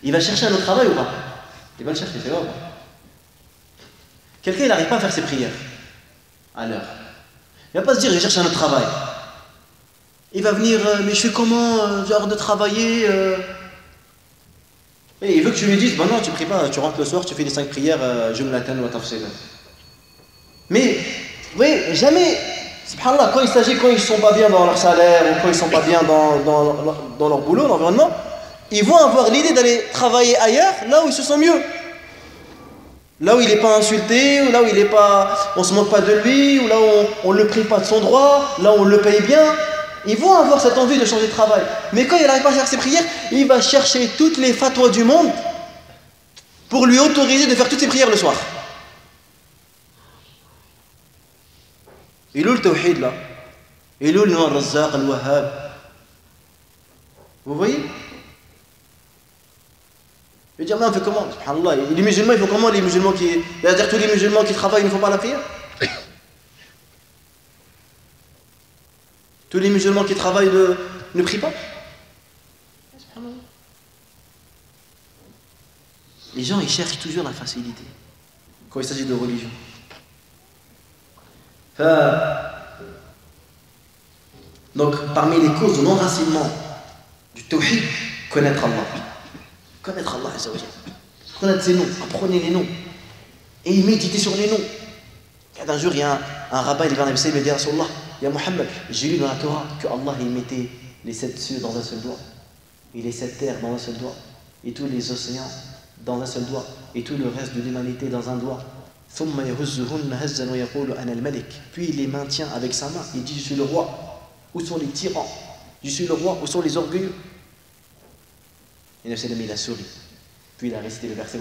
A: Il va chercher un autre travail ou pas? Il va le chercher, c'est vrai. Quelqu'un il n'arrive pas à faire ses prières à l'heure. Il ne va pas se dire je cherche un autre travail. Il va venir, mais je fais comment? J'ai hâte de travailler. Et il veut que tu lui dises, non, tu ne pries pas, tu rentres le soir, tu fais les 5 prières, jumlatan wa tafsilan. Mais, oui, jamais, subhanallah, quand ils ne sont pas bien dans leur salaire, ou quand ils ne sont pas bien dans leur boulot, l'environnement, ils vont avoir l'idée d'aller travailler ailleurs, là où ils se sentent mieux. Là où il n'est pas insulté, ou là où il est pas, on ne se moque pas de lui, ou là où on ne le prive pas de son droit, là où on le paye bien. Ils vont avoir cette envie de changer de travail. Mais quand il n'arrive pas à faire ses prières, il va chercher toutes les fatwas du monde pour lui autoriser de faire toutes ses prières le soir. Il est où le tawhid là? Il est où le nom al-Razzaq, al-Wahhab? Vous voyez? Je vais dire, mais on fait comment? Subhanallah, les musulmans, ils font comment les musulmans qui. C'est-à-dire tous les musulmans qui travaillent ne font pas la prière? Tous les musulmans qui travaillent ne prient pas? Les gens, ils cherchent toujours la facilité quand il s'agit de religion. Donc, parmi les causes de non-racinement du tawhid, connaître Allah. Connaître Allah, connaître ses noms, apprenez les noms et méditez sur les noms. Un jour, il y a un rabbin, il vient à Nabi Sallallahu alayhi wa sallam, il dit à Rasulullah, ya Muhammad, j'ai lu dans la Torah que Allah il mettait les 7 cieux dans un seul doigt, et les 7 terres dans un seul doigt, et tous les océans dans un seul doigt, et tout le reste de l'humanité dans un doigt. Puis il les maintient avec sa main. Il dit, je suis le roi. Où sont les tyrans? Je suis le roi. Où sont les orgueilleux? Et Nabi Sallam il a souri. Puis il a récité le verset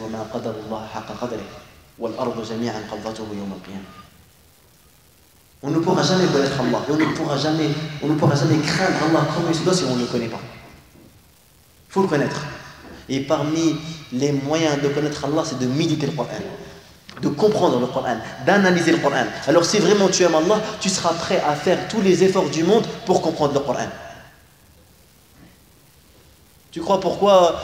A: on ne pourra jamais connaître Allah. Et on ne pourra jamais craindre Allah comme il se doit si on ne le connaît pas. Il faut le connaître. Et parmi les moyens de connaître Allah, c'est de méditer le Coran, de comprendre le Coran, d'analyser le Coran. Alors si vraiment tu aimes Allah, tu seras prêt à faire tous les efforts du monde pour comprendre le Coran. Tu crois pourquoi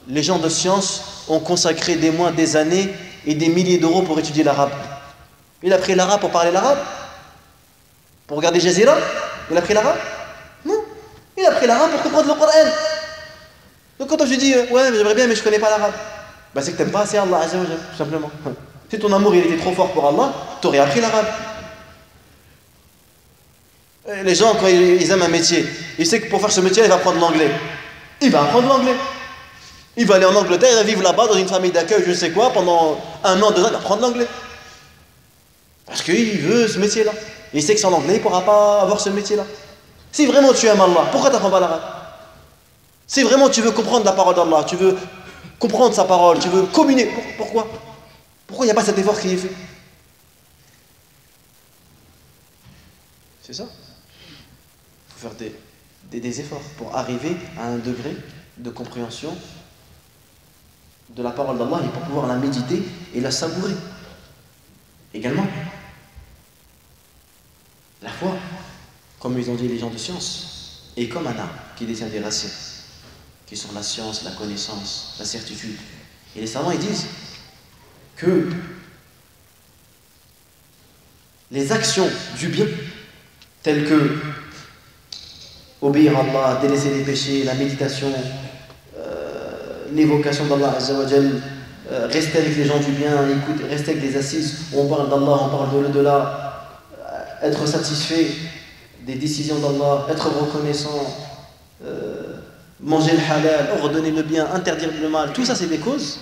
A: les gens de science ont consacré des mois, des années et des milliers d'euros pour étudier l'arabe? Il a pris l'arabe pour parler l'arabe? Pour regarder Jazira? Il a pris l'arabe? Non. Il a pris l'arabe pour comprendre le Coran. Donc quand je dis ouais mais j'aimerais bien mais je connais pas l'arabe, bah c'est que t'aimes pas assez Allah Azza wa Jalla, tout simplement. Si ton amour il était trop fort pour Allah, t'aurais appris l'arabe. Les gens quand ils aiment un métier, ils savent que pour faire ce métier il va apprendre l'anglais. Il va apprendre l'anglais. Il va aller en Angleterre, il va vivre là-bas dans une famille d'accueil, je ne sais quoi, pendant 1 an, 2 ans, il va apprendre l'anglais. Parce qu'il veut ce métier-là. Il sait que sans l'anglais, il ne pourra pas avoir ce métier-là. Si vraiment tu aimes Allah, pourquoi tu n'apprends pas l'arabe? Si vraiment tu veux comprendre la parole d'Allah, tu veux comprendre sa parole, tu veux communier, pourquoi? Pourquoi il n'y a pas cet effort qui est fait? C'est ça. Il faut faire des efforts pour arriver à un degré de compréhension de la parole d'Allah et pour pouvoir la méditer et la savourer. Également, la foi, comme ils ont dit les gens de science, est comme un arbre qui détient des racines, qui sont la science, la connaissance, la certitude. Et les savants ils disent que les actions du bien, telles que obéir à Allah, délaisser les péchés, la méditation, l'évocation d'Allah Azza wa Jal, rester avec les gens du bien, écouter, rester avec les assises où on parle d'Allah, on parle de l'au-delà, être satisfait des décisions d'Allah, être reconnaissant, manger le halal, ordonner le bien, interdire le mal, tout ça c'est des causes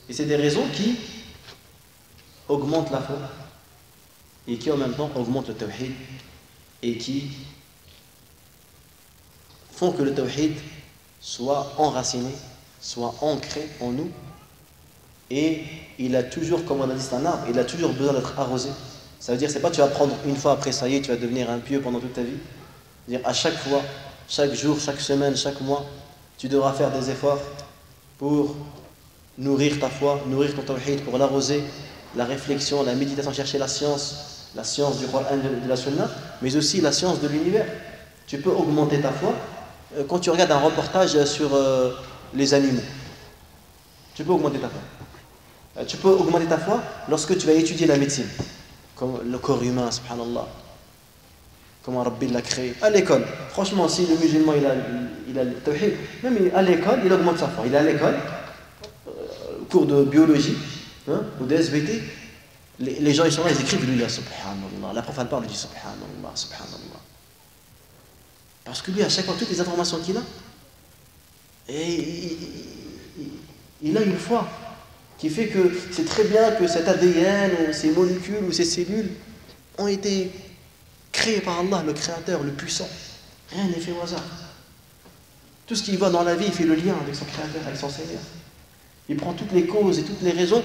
A: et c'est des raisons qui augmentent la foi et qui en même temps augmentent le tawhid et qui font que le tawhid soit enraciné, soit ancré en nous. Et il a toujours, comme on a dit, c'est un arbre, il a toujours besoin d'être arrosé. Ça veut dire, c'est pas tu vas prendre une fois, après ça y est, tu vas devenir un pieux pendant toute ta vie. C'est-à-dire, à chaque fois, chaque jour, chaque semaine, chaque mois, tu devras faire des efforts pour nourrir ta foi, nourrir ton tawhid, pour l'arroser, la réflexion, la méditation, chercher la science du Coran, de la Sunna, mais aussi la science de l'univers. Tu peux augmenter ta foi quand tu regardes un reportage sur les animaux. Tu peux augmenter ta foi. Tu peux augmenter ta foi lorsque tu vas étudier la médecine, comme le corps humain, subhanallah, comment Rabbi l'a créé. À l'école, franchement, si le musulman il a le tawhid, même à l'école, il augmente sa foi. Il est à l'école, cours de biologie, ou de SVT, les gens ils sont là, ils écrivent, lui, là, subhanallah. La prof elle parle, il dit subhanallah, subhanallah. Parce que lui, à chaque fois, toutes les informations qu'il a, et il a une foi qui fait que c'est très bien que cet ADN, ou ces molécules, ou ces cellules ont été créées par Allah, le Créateur, le Puissant. Rien n'est fait au hasard. Tout ce qu'il voit dans la vie, il fait le lien avec son Créateur, avec son Seigneur. Il prend toutes les causes et toutes les raisons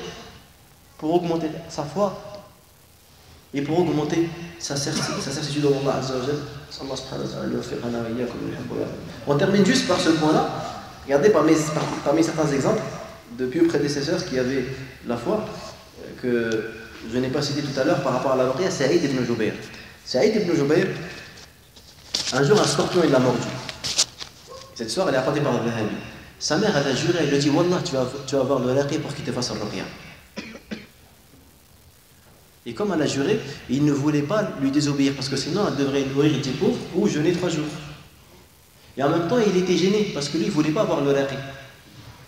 A: pour augmenter sa foi et pour augmenter sa certitude en Allah Azza wa Jalla. On termine juste par ce point-là. Regardez parmi certains exemples de pieux prédécesseurs qui avaient la foi, que je n'ai pas cité tout à l'heure par rapport à la ruqya, Saïd ibn Jubayr. Saïd ibn Jubayr, un jour un scorpion il l'a mordu. Cette histoire elle est rapportée par Al-Dhahabi. Sa mère elle a juré, elle lui a dit Wallah, tu vas voir le ruqya pour qu'il te fasse le ruqya. Et comme elle a juré, il ne voulait pas lui désobéir parce que sinon elle devrait nourrir les pauvres ou jeûner 3 jours. Et en même temps il était gêné parce que lui il ne voulait pas avoir le ruqya,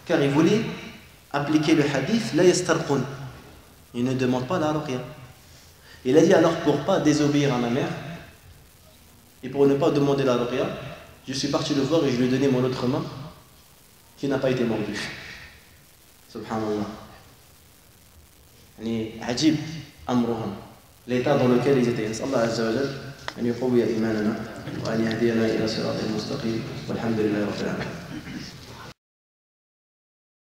A: car il voulait appliquer le hadith la yastarqun. Il ne demande pas la ruqya. Il a dit alors pour ne pas désobéir à ma mère et pour ne pas demander la ruqya, je suis parti le voir et je lui ai donné mon autre main qui n'a pas été mordue. Subhanallah. Yani ajib amruhum. L'état dans lequel ils étaient. Allah Azza wa Jalla أن يقوي إيماننا وأن يهدينا إلى صراط مستقيم والحمد لله رب العالمين.